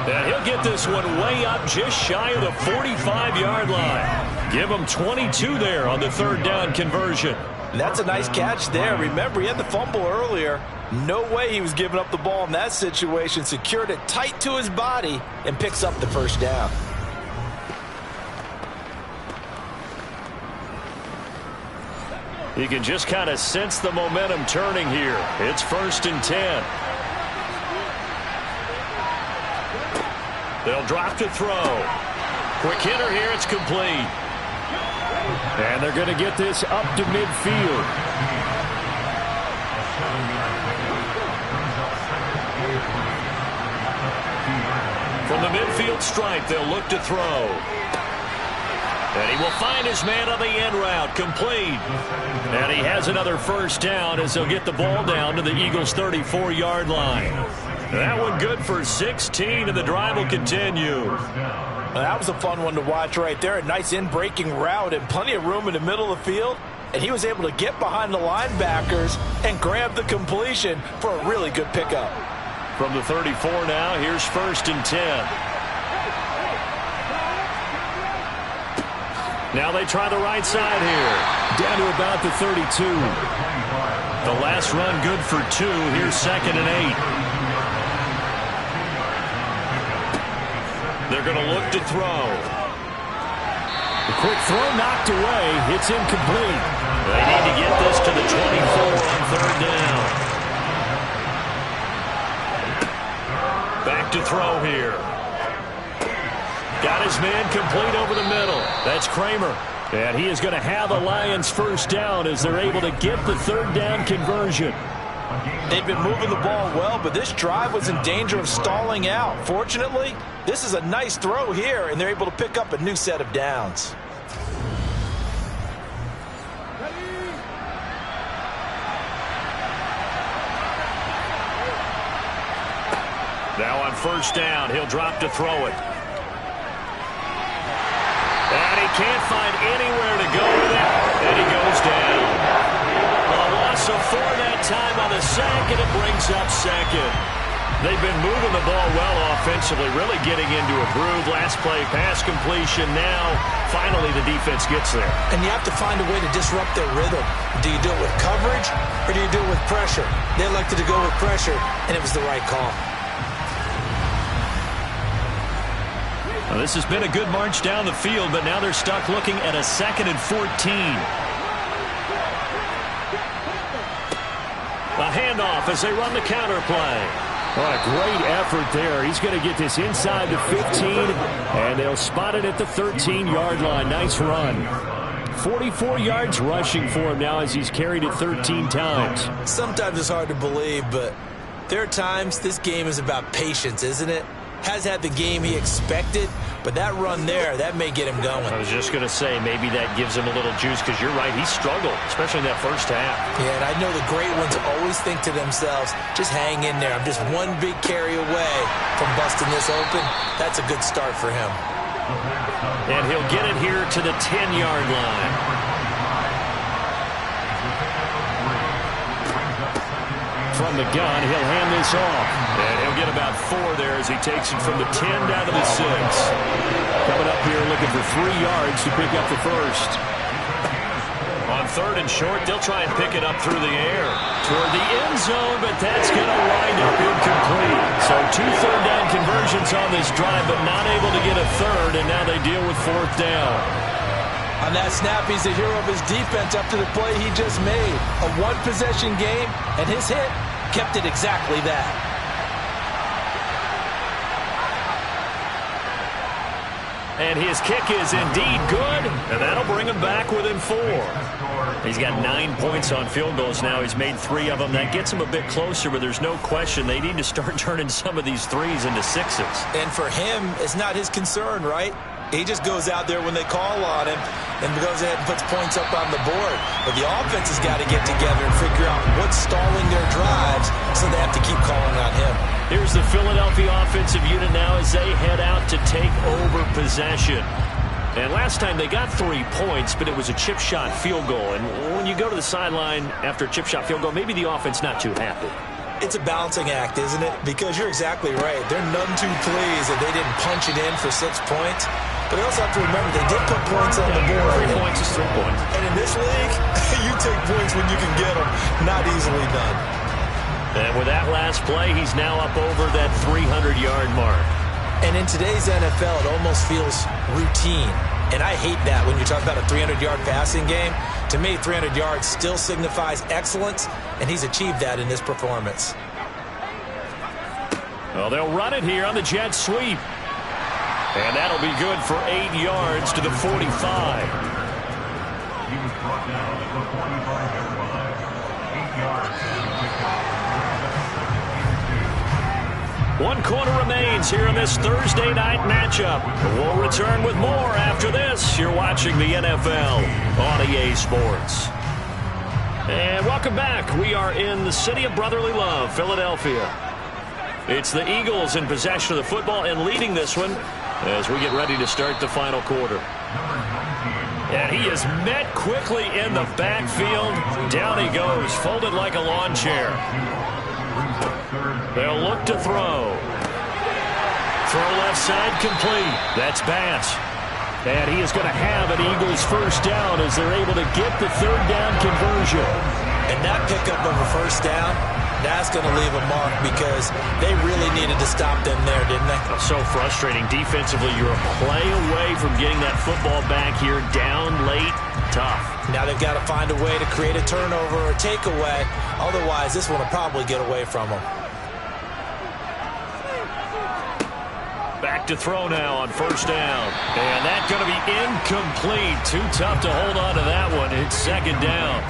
[SPEAKER 1] And he'll get this one way up just shy of the 45-yard line. Give him 22 there on the 3rd down conversion.
[SPEAKER 2] And that's a nice catch there. Remember, he had the fumble earlier. No way he was giving up the ball in that situation. Secured it tight to his body and picks up the first down.
[SPEAKER 1] You can just kind of sense the momentum turning here. It's 1st and 10. They'll drop to throw. Quick hitter here. It's complete. And they're going to get this up to midfield. From the midfield stripe, they'll look to throw. And he will find his man on the end route. Complete. And he has another first down as they'll get the ball down to the Eagles' 34-yard line. That one good for 16, and the drive will continue.
[SPEAKER 2] That was a fun one to watch right there. A nice in-breaking route and plenty of room in the middle of the field. And he was able to get behind the linebackers and grab the completion for a really good pickup.
[SPEAKER 1] From the 34 now, here's 1st and 10. Now they try the right side here. Down to about the 32. The last run good for 2. Here's 2nd and 8. They're going to look to throw. The quick throw knocked away. It's incomplete. They need to get this to the 24 on 3rd down. Back to throw here. Got his man complete over the middle. That's Kramer. And he is going to have the Lions first down as they're able to get the 3rd down conversion.
[SPEAKER 2] They've been moving the ball well, but this drive was in danger of stalling out. Fortunately, this is a nice throw here, and they're able to pick up a new set of downs.
[SPEAKER 1] Now on 1st down, he'll drop to throw it. And he can't find anywhere to go with it, and he goes down. A loss of 4 that time on the sack, and it brings up 2nd. They've been moving the ball well offensively, really getting into a groove. Last play, pass completion. Now, finally, the defense gets there.
[SPEAKER 2] And you have to find a way to disrupt their rhythm. Do you do it with coverage, or do you do it with pressure? They elected to go with pressure, and it was the right call.
[SPEAKER 1] Now, this has been a good march down the field, but now they're stuck looking at a 2nd and 14. A handoff as they run the counter play. What a great effort there. He's going to get this inside the 15, and they'll spot it at the 13-yard line. Nice run. 44 yards rushing for him now as he's carried it 13 times.
[SPEAKER 2] Sometimes it's hard to believe, but there are times this game is about patience, isn't it? Has had the game he expected, but that run there, that may get him going.
[SPEAKER 1] I was just going to say, maybe that gives him a little juice, because you're right, he struggled, especially in that first half.
[SPEAKER 2] Yeah, and I know the great ones always think to themselves, just hang in there. I'm just one big carry away from busting this open. That's a good start for him.
[SPEAKER 1] And he'll get it here to the 10-yard line. From the gun, he'll hand this off. And he'll get about 4 there as he takes it from the 10 down to the 6. Coming up here looking for 3 yards to pick up the first. On 3rd and short, they'll try and pick it up through the air toward the end zone, but that's going to wind up incomplete. So 2 third down conversions on this drive, but not able to get a 3rd, and now they deal with 4th down.
[SPEAKER 2] On that snap, he's the hero of his defense up to the play he just made. A one-possession game, and his hit kept it exactly that.
[SPEAKER 1] And his kick is indeed good, and that'll bring him back within 4. He's got 9 points on field goals now. He's made 3 of them. That gets him a bit closer, but there's no question they need to start turning some of these 3s into 6s.
[SPEAKER 2] And for him, it's not his concern, right? He just goes out there when they call on him and goes ahead and puts points up on the board. But the offense has got to get together and figure out what's stalling their drives, so they have to keep calling on him.
[SPEAKER 1] Here's the Philadelphia offensive unit now as they head out to take over possession. And last time they got 3 points, but it was a chip shot field goal. And when you go to the sideline after a chip shot field goal, maybe the offense not too happy.
[SPEAKER 2] It's a balancing act, isn't it? Because you're exactly right. They're none too pleased that they didn't punch it in for 6 points. But they also have to remember they did put points on the board.
[SPEAKER 1] 3 points is 3 points.
[SPEAKER 2] And in this league, you take points when you can get them. Not easily done.
[SPEAKER 1] And with that last play, he's now up over that 300-yard mark.
[SPEAKER 2] And in today's NFL, it almost feels routine. And I hate that when you talk about a 300-yard passing game. To me, 300 yards still signifies excellence, and he's achieved that in this performance.
[SPEAKER 1] Well, they'll run it here on the jet sweep. And that'll be good for 8 yards to the 45.
[SPEAKER 4] He was brought down at the 45-yard line. 8 yards to the pickup.
[SPEAKER 1] 1 quarter remains here in this Thursday night matchup. We'll return with more after this. You're watching the NFL on EA Sports. And welcome back. We are in the city of brotherly love, Philadelphia. It's the Eagles in possession of the football and leading this one as we get ready to start the final quarter. And he is met quickly in the backfield. Down he goes, folded like a lawn chair. They'll look to throw. Throw left side complete. That's Bass. And he is going to have an Eagles first down as they're able to get the third down conversion.
[SPEAKER 2] And that pickup of a first down, that's going to leave a mark because they really needed to stop them there, didn't they?
[SPEAKER 1] So frustrating. Defensively, you're a play away from getting that football back here down late. Tough.
[SPEAKER 2] Now they've got to find a way to create a turnover or takeaway. Otherwise, this one will probably get away from them.
[SPEAKER 1] Back to throw now on first down. And that's going to be incomplete. Too tough to hold on to that one. It's second down.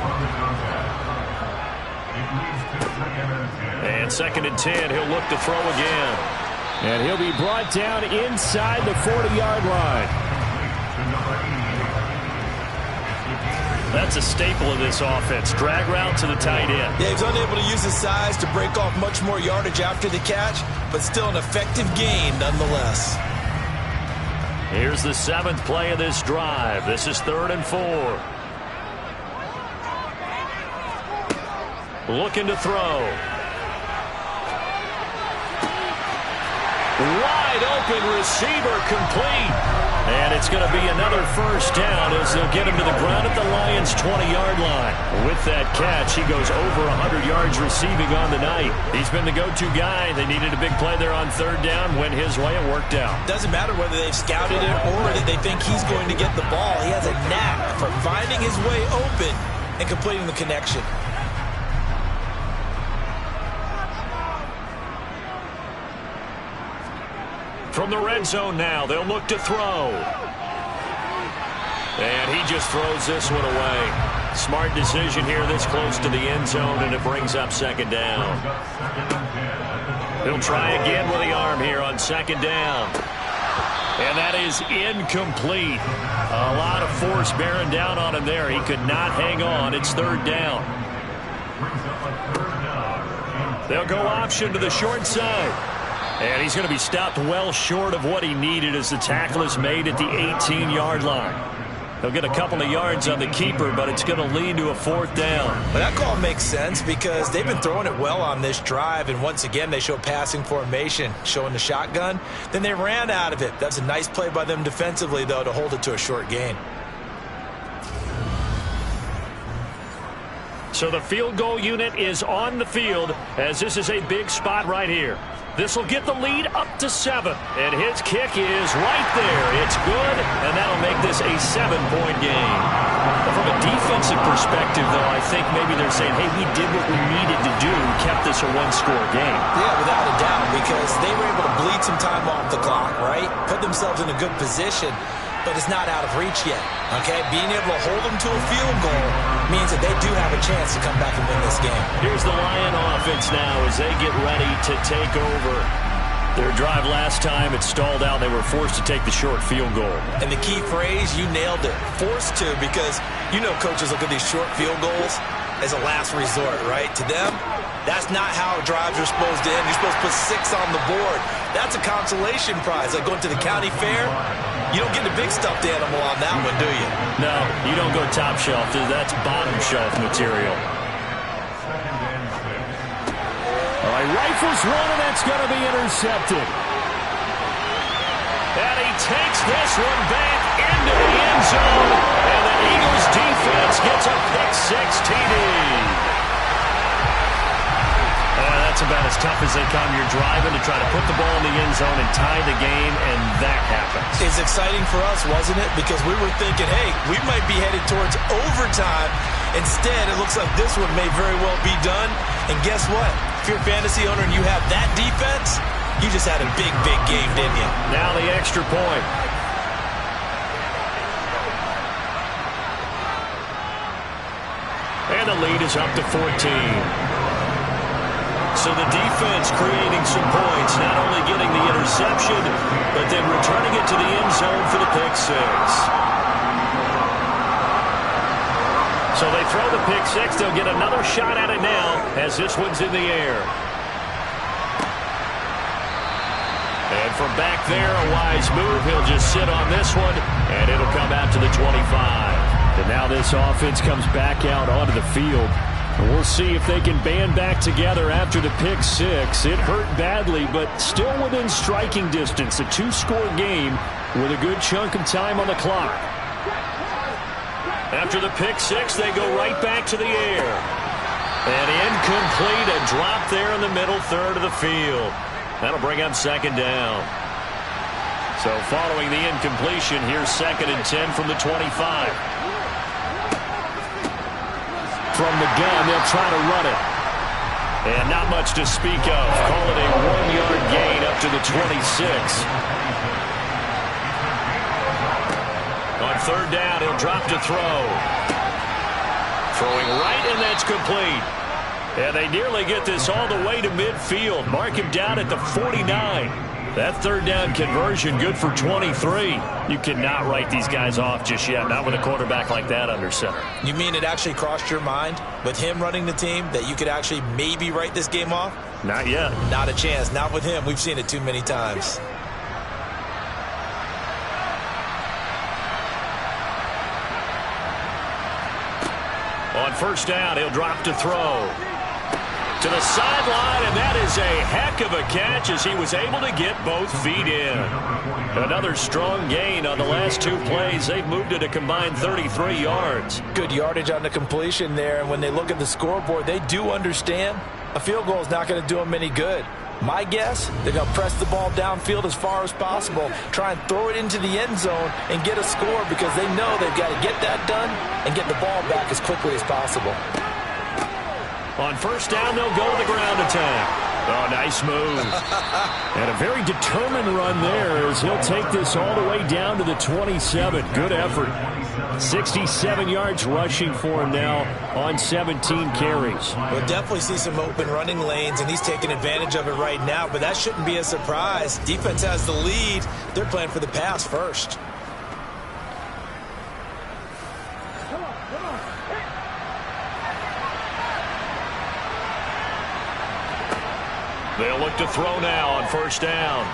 [SPEAKER 1] And 2nd and 10. He'll look to throw again. And he'll be brought down inside the 40-yard line. That's a staple of this offense. Drag route to the tight end.
[SPEAKER 2] Yeah, he's unable to use his size to break off much more yardage after the catch, but still an effective gain nonetheless.
[SPEAKER 1] Here's the 7th play of this drive. This is 3rd and 4. Looking to throw. Wide open receiver complete. And it's going to be another first down as they'll get him to the ground at the Lions' 20-yard line. With that catch, he goes over 100 yards receiving on the night. He's been the go-to guy. They needed a big play there on 3rd down. Went his way. It worked out.
[SPEAKER 2] Doesn't matter whether they've scouted it or that they think he's going to get the ball. He has a knack for finding his way open and completing the connection.
[SPEAKER 1] From the red zone now, they'll look to throw. And he just throws this one away. Smart decision here this close to the end zone, and it brings up 2nd down. He'll try again with the arm here on 2nd down. And that is incomplete. A lot of force bearing down on him there. He could not hang on. It's 3rd down. They'll go option to the short side. And he's going to be stopped well short of what he needed as the tackle is made at the 18-yard line. He'll get a couple of yards on the keeper, but it's going to lead to a 4th down.
[SPEAKER 2] Well, that call makes sense because they've been throwing it well on this drive, and once again they show passing formation, showing the shotgun. Then they ran out of it. That's a nice play by them defensively, though, to hold it to a short gain.
[SPEAKER 1] So the field goal unit is on the field as this is a big spot right here. This will get the lead up to 7. And his kick is right there. It's good, and that'll make this a 7-point game. From a defensive perspective, though, I think maybe they're saying, hey, we did what we needed to do, kept this a 1-score game.
[SPEAKER 2] Yeah, without a doubt, because they were able to bleed some time off the clock, right? Put themselves in a good position, but it's not out of reach yet, okay? Being able to hold them to a field goal means that they do have a chance to come back and win this game.
[SPEAKER 1] Here's the Lion offense now as they get ready to take over. Their drive last time, it stalled out. They were forced to take the short field goal.
[SPEAKER 2] And the key phrase, you nailed it, forced to, because you know coaches look at these short field goals as a last resort, right? To them, that's not how drives are supposed to end. You're supposed to put 6 on the board. That's a consolation prize. Like going to the county fair, you don't get the big stuffed animal on that one, do you?
[SPEAKER 1] No, you don't go top shelf. That's bottom shelf material. All right, rifles one, and that's going to be intercepted. And he takes this one back into the end zone, and the Eagles defense gets a pick-6 TD. That's about as tough as they come. You're driving to try to put the ball in the end zone and tie the game, and that happens.
[SPEAKER 2] It's exciting for us, wasn't it? Because we were thinking, hey, we might be headed towards overtime. Instead, it looks like this one may very well be done. And guess what? If you're a fantasy owner and you have that defense, You just had a big, big game, didn't you?
[SPEAKER 1] Now the extra point. And the lead is up to 14. So the defense creating some points, not only getting the interception, but then returning it to the end zone for the pick six. So they throw the pick six. They'll get another shot at it now as this one's in the air. And from back there, a wise move. He'll just sit on this one, and it'll come out to the 25. And now this offense comes back out onto the field. And we'll see if they can band back together after the pick six. It hurt badly, but still within striking distance. A two-score game with a good chunk of time on the clock. After the pick six, they go right back to the air. And incomplete, a drop there in the middle third of the field. That'll bring up second down. So following the incompletion, here's 2nd and 10 from the 25. From the gun, they'll try to run it. And not much to speak of. Call it a 1-yard gain up to the 26. On 3rd down, he'll drop to throw. Throwing right, and that's complete. And they nearly get this all the way to midfield. Mark him down at the 49. That 3rd down conversion good for 23. You cannot write these guys off just yet, not with a quarterback like that under center.
[SPEAKER 2] You mean it actually crossed your mind with him running the team that you could actually maybe write this game off?
[SPEAKER 1] Not yet. Not
[SPEAKER 2] a chance. Not with him. We've seen it too many times.
[SPEAKER 1] On 1st down, he'll drop to throw. To the sideline, and that is a heck of a catch as he was able to get both feet in. Another strong gain on the last 2 plays. They've moved it a combined 33 yards.
[SPEAKER 2] Good yardage on the completion there, and when they look at the scoreboard, they do understand a field goal is not going to do them any good. My guess, they're going to press the ball downfield as far as possible, try and throw it into the end zone and get a score because they know they've got to get that done and get the ball back as quickly as possible.
[SPEAKER 1] On 1st down, they'll go to the ground attack. Oh, nice move. And a very determined run there as he'll take this all the way down to the 27. Good effort. 67 yards rushing for him now on 17 carries.
[SPEAKER 2] We'll definitely see some open running lanes, and he's taking advantage of it right now, but that shouldn't be a surprise. Defense has the lead. They're playing for the pass first.
[SPEAKER 1] They'll look to throw now on 1st down.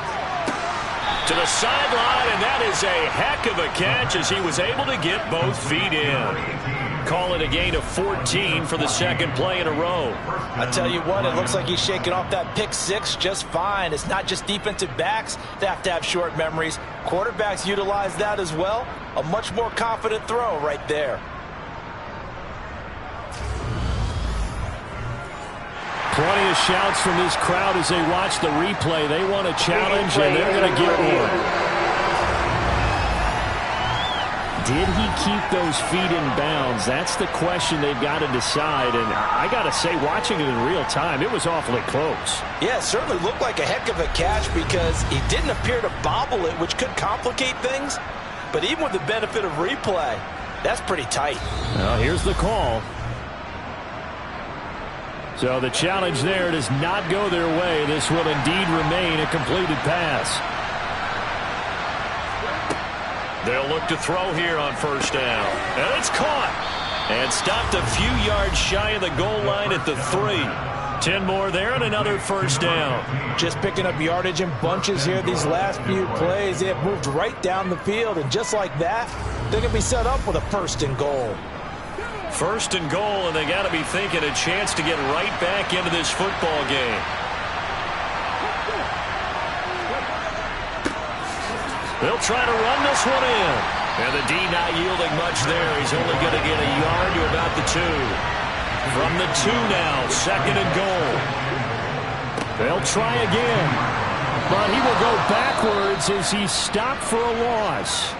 [SPEAKER 1] To the sideline, and that is a heck of a catch as he was able to get both feet in. Call it a gain of 14 for the 2nd play in a row.
[SPEAKER 2] I tell you what, it looks like he's shaking off that pick six just fine. It's not just defensive backs that have to have short memories. Quarterbacks utilize that as well. A much more confident throw right there.
[SPEAKER 1] Plenty of shouts from this crowd as they watch the replay. They want a challenge, and they're going to get one. Did he keep those feet in bounds? That's the question they've got to decide. And I got to say, watching it in real time, it was awfully close.
[SPEAKER 2] Yeah, it certainly looked like a heck of a catch because he didn't appear to bobble it, which could complicate things. But even with the benefit of replay, that's pretty tight.
[SPEAKER 1] Well, here's the call. So the challenge there does not go their way. This will indeed remain a completed pass. They'll look to throw here on 1st down. And it's caught. And stopped a few yards shy of the goal line at the 3. 10 more there and another 1st down.
[SPEAKER 2] Just picking up yardage in bunches here these last few plays. They have moved right down the field. And just like that, they're going to be set up with a 1st and goal.
[SPEAKER 1] 1st and goal, and they got to be thinking a chance to get right back into this football game. They'll try to run this one in. And the D not yielding much there. He's only going to get a yard to about the 2. From the 2 now, 2nd and goal. They'll try again. But he will go backwards as he's stopped for a loss.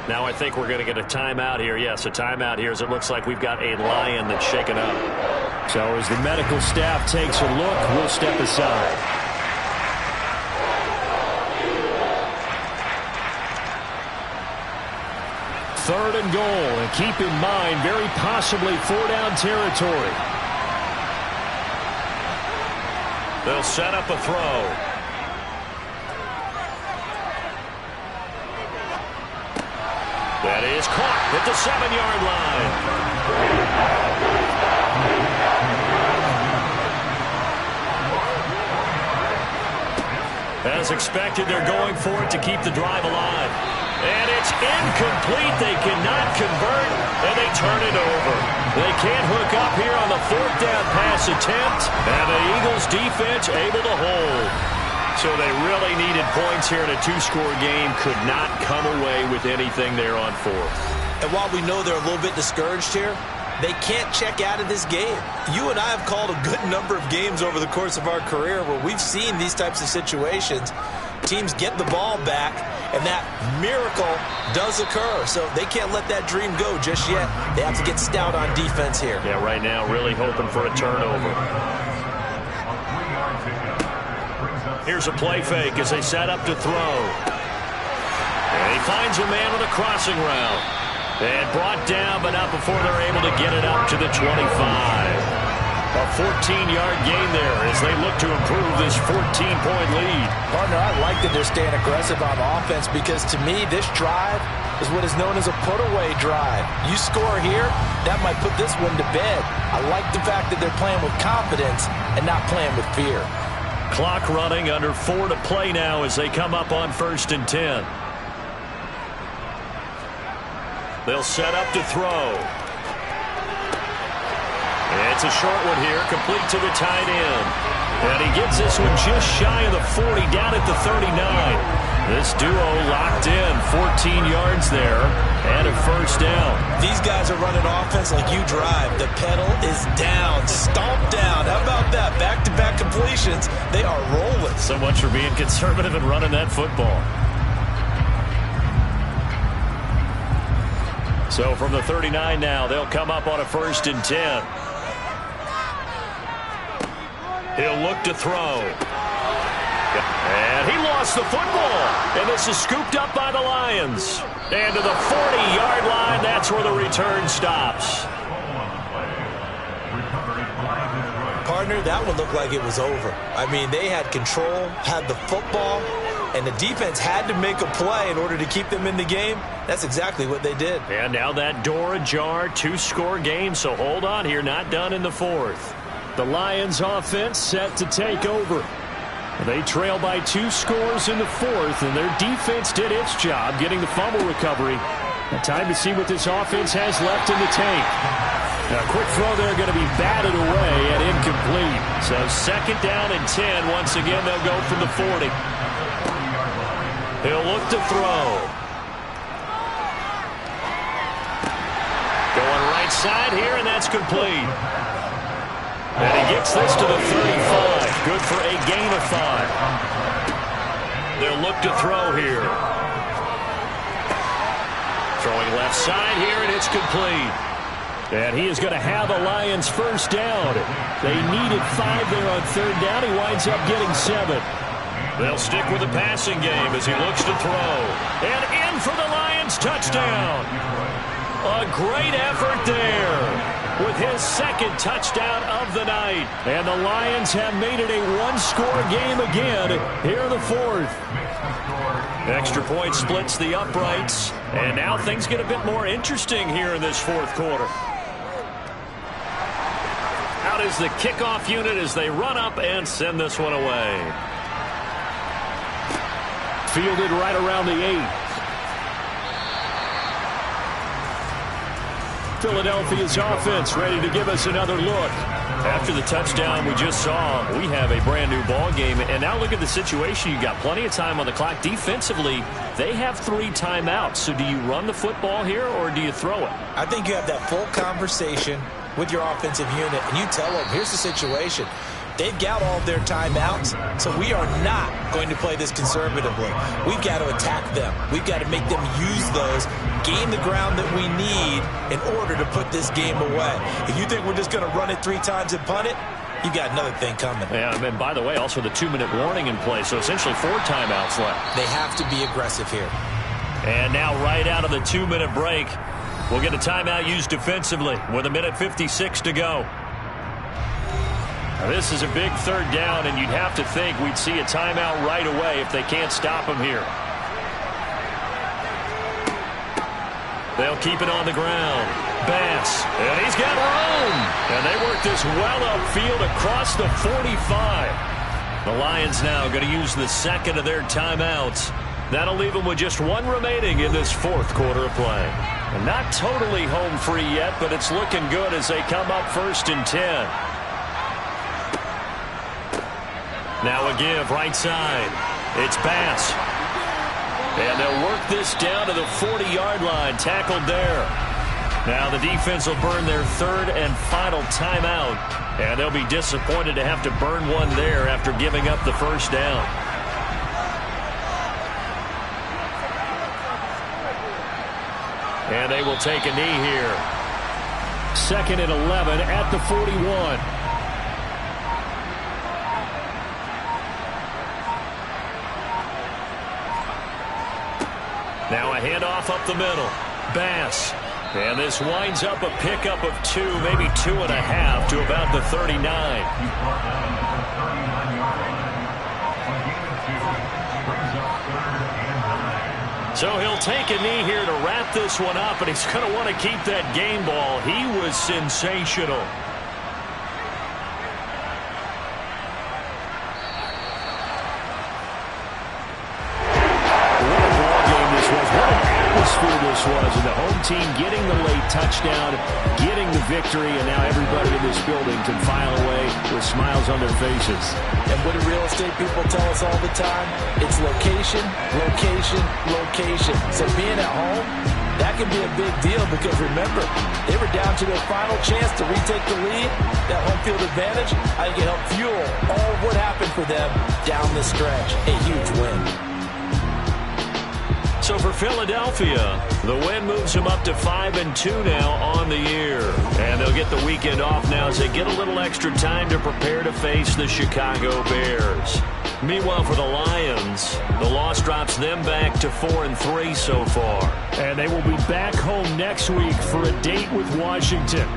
[SPEAKER 1] Now I think we're going to get a timeout here. Yes, a timeout here as it looks like we've got a Lion that's shaken up. So as the medical staff takes a look, we'll step aside. 3rd and goal. And keep in mind, very possibly 4-down territory. They'll set up a throw. That is caught at the 7-yard line. As expected, they're going for it to keep the drive alive. And it's incomplete. They cannot convert, and they turn it over. They can't hook up here on the 4th down pass attempt, and the Eagles defense able to hold. So they really needed points here in a 2-score game. Could not come away with anything there on 4th.
[SPEAKER 2] And while we know they're a little bit discouraged here, they can't check out of this game. You and I have called a good number of games over the course of our career where we've seen these types of situations. Teams get the ball back, and that miracle does occur. So they can't let that dream go just yet. They have to get stout on defense here.
[SPEAKER 1] Yeah, right now really hoping for a turnover. Here's a play fake as they set up to throw. And he finds a man with a crossing route. And brought down, but not before they're able to get it up to the 25. A 14-yard gain there as they look to improve this 14-point lead.
[SPEAKER 2] Partner, I like that they're staying aggressive on offense because to me, this drive is what is known as a put-away drive. You score here, that might put this one to bed. I like the fact that they're playing with confidence and not playing with fear.
[SPEAKER 1] Clock running, under 4 to play now as they come up on 1st and 10. They'll set up to throw. It's a short one here, complete to the tight end. And he gets this one just shy of the 40, down at the 39. This duo locked in, 14 yards there, and a 1st down.
[SPEAKER 2] These guys are running offense like you drive. The pedal is down, stomped down. How about that? Back-to-back completions. They are rolling.
[SPEAKER 1] So much for being conservative and running that football. So from the 39 now, they'll come up on a 1st and 10. He'll look to throw. And he lost the football. And this is scooped up by the Lions. And to the 40-yard line, that's where the return stops.
[SPEAKER 2] Partner, that one looked like it was over. I mean, they had control, had the football, and the defense had to make a play in order to keep them in the game. That's exactly what they did.
[SPEAKER 1] And now that door ajar, 2-score game, so hold on here, not done in the 4th. The Lions offense set to take over. They trail by 2 scores in the 4th, and their defense did its job getting the fumble recovery. Now time to see what this offense has left in the tank. Now, a quick throw there going to be batted away and incomplete. So 2nd down and 10. Once again, they'll go from the 40. He'll look to throw. Going right side here, and that's complete. And he gets this to the 35. Good for a gain of 5. They'll look to throw here. Throwing left side here, and it's complete. And he is going to have a Lions 1st down. They needed 5 there on 3rd down. He winds up getting 7. They'll stick with the passing game as he looks to throw. And in for the Lions touchdown. A great effort there with his 2nd touchdown of the night. And the Lions have made it a 1-score game again here in the 4th. Extra point splits the uprights. And now things get a bit more interesting here in this 4th quarter. Out is the kickoff unit as they run up and send this one away. Fielded right around the 8. Philadelphia's offense ready to give us another look. After the touchdown we just saw, we have a brand new ball game. And now look at the situation. You got plenty of time on the clock. Defensively, they have 3 timeouts. So do you run the football here or do you throw it?
[SPEAKER 2] I think you have that full conversation with your offensive unit, and you tell them, here's the situation. They've got all of their timeouts, so we are not going to play this conservatively. We've got to attack them. We've got to make them use those, gain the ground that we need in order to put this game away. If you think we're just going to run it 3 times and punt it, you got another thing coming.
[SPEAKER 1] Yeah, and by the way, also the 2-minute warning in play, so essentially 4 timeouts left.
[SPEAKER 2] They have to be aggressive here.
[SPEAKER 1] And now right out of the 2-minute break, we'll get a timeout used defensively with 1:56 to go. Now, this is a big third down, and you'd have to think we'd see a timeout right away if they can't stop him here. They'll keep it on the ground. Bass, and he's got room. And they work this well upfield across the 45. The Lions now going to use the second of their timeouts. That'll leave them with just one remaining in this fourth quarter of play. And not totally home free yet, but it's looking good as they come up 1st and 10. Now a give right side. It's Bass. And they'll work this down to the 40-yard line, tackled there. Now the defense will burn their third and final timeout, and they'll be disappointed to have to burn one there after giving up the first down. And they will take a knee here. 2nd and 11 at the 41. Now a handoff up the middle. Bass. And this winds up a pickup of 2, maybe 2.5 to about the 39. So he'll take a knee here to wrap this one up, and he's going to want to keep that game ball. He was sensational. This was, and the home team getting the late touchdown, getting the victory, and now everybody in this building can file away with smiles on their faces.
[SPEAKER 2] And what do real estate people tell us all the time? It's location, location, location. So being at home, that can be a big deal because remember, they were down to their final chance to retake the lead. That home field advantage, I think it helped fuel all what happened for them down the stretch. A huge win.
[SPEAKER 1] So for Philadelphia, the win moves them up to 5-2 now on the year. And they'll get the weekend off now as they get a little extra time to prepare to face the Chicago Bears. Meanwhile, for the Lions, the loss drops them back to 4-3 so far. And they will be back home next week for a date with Washington.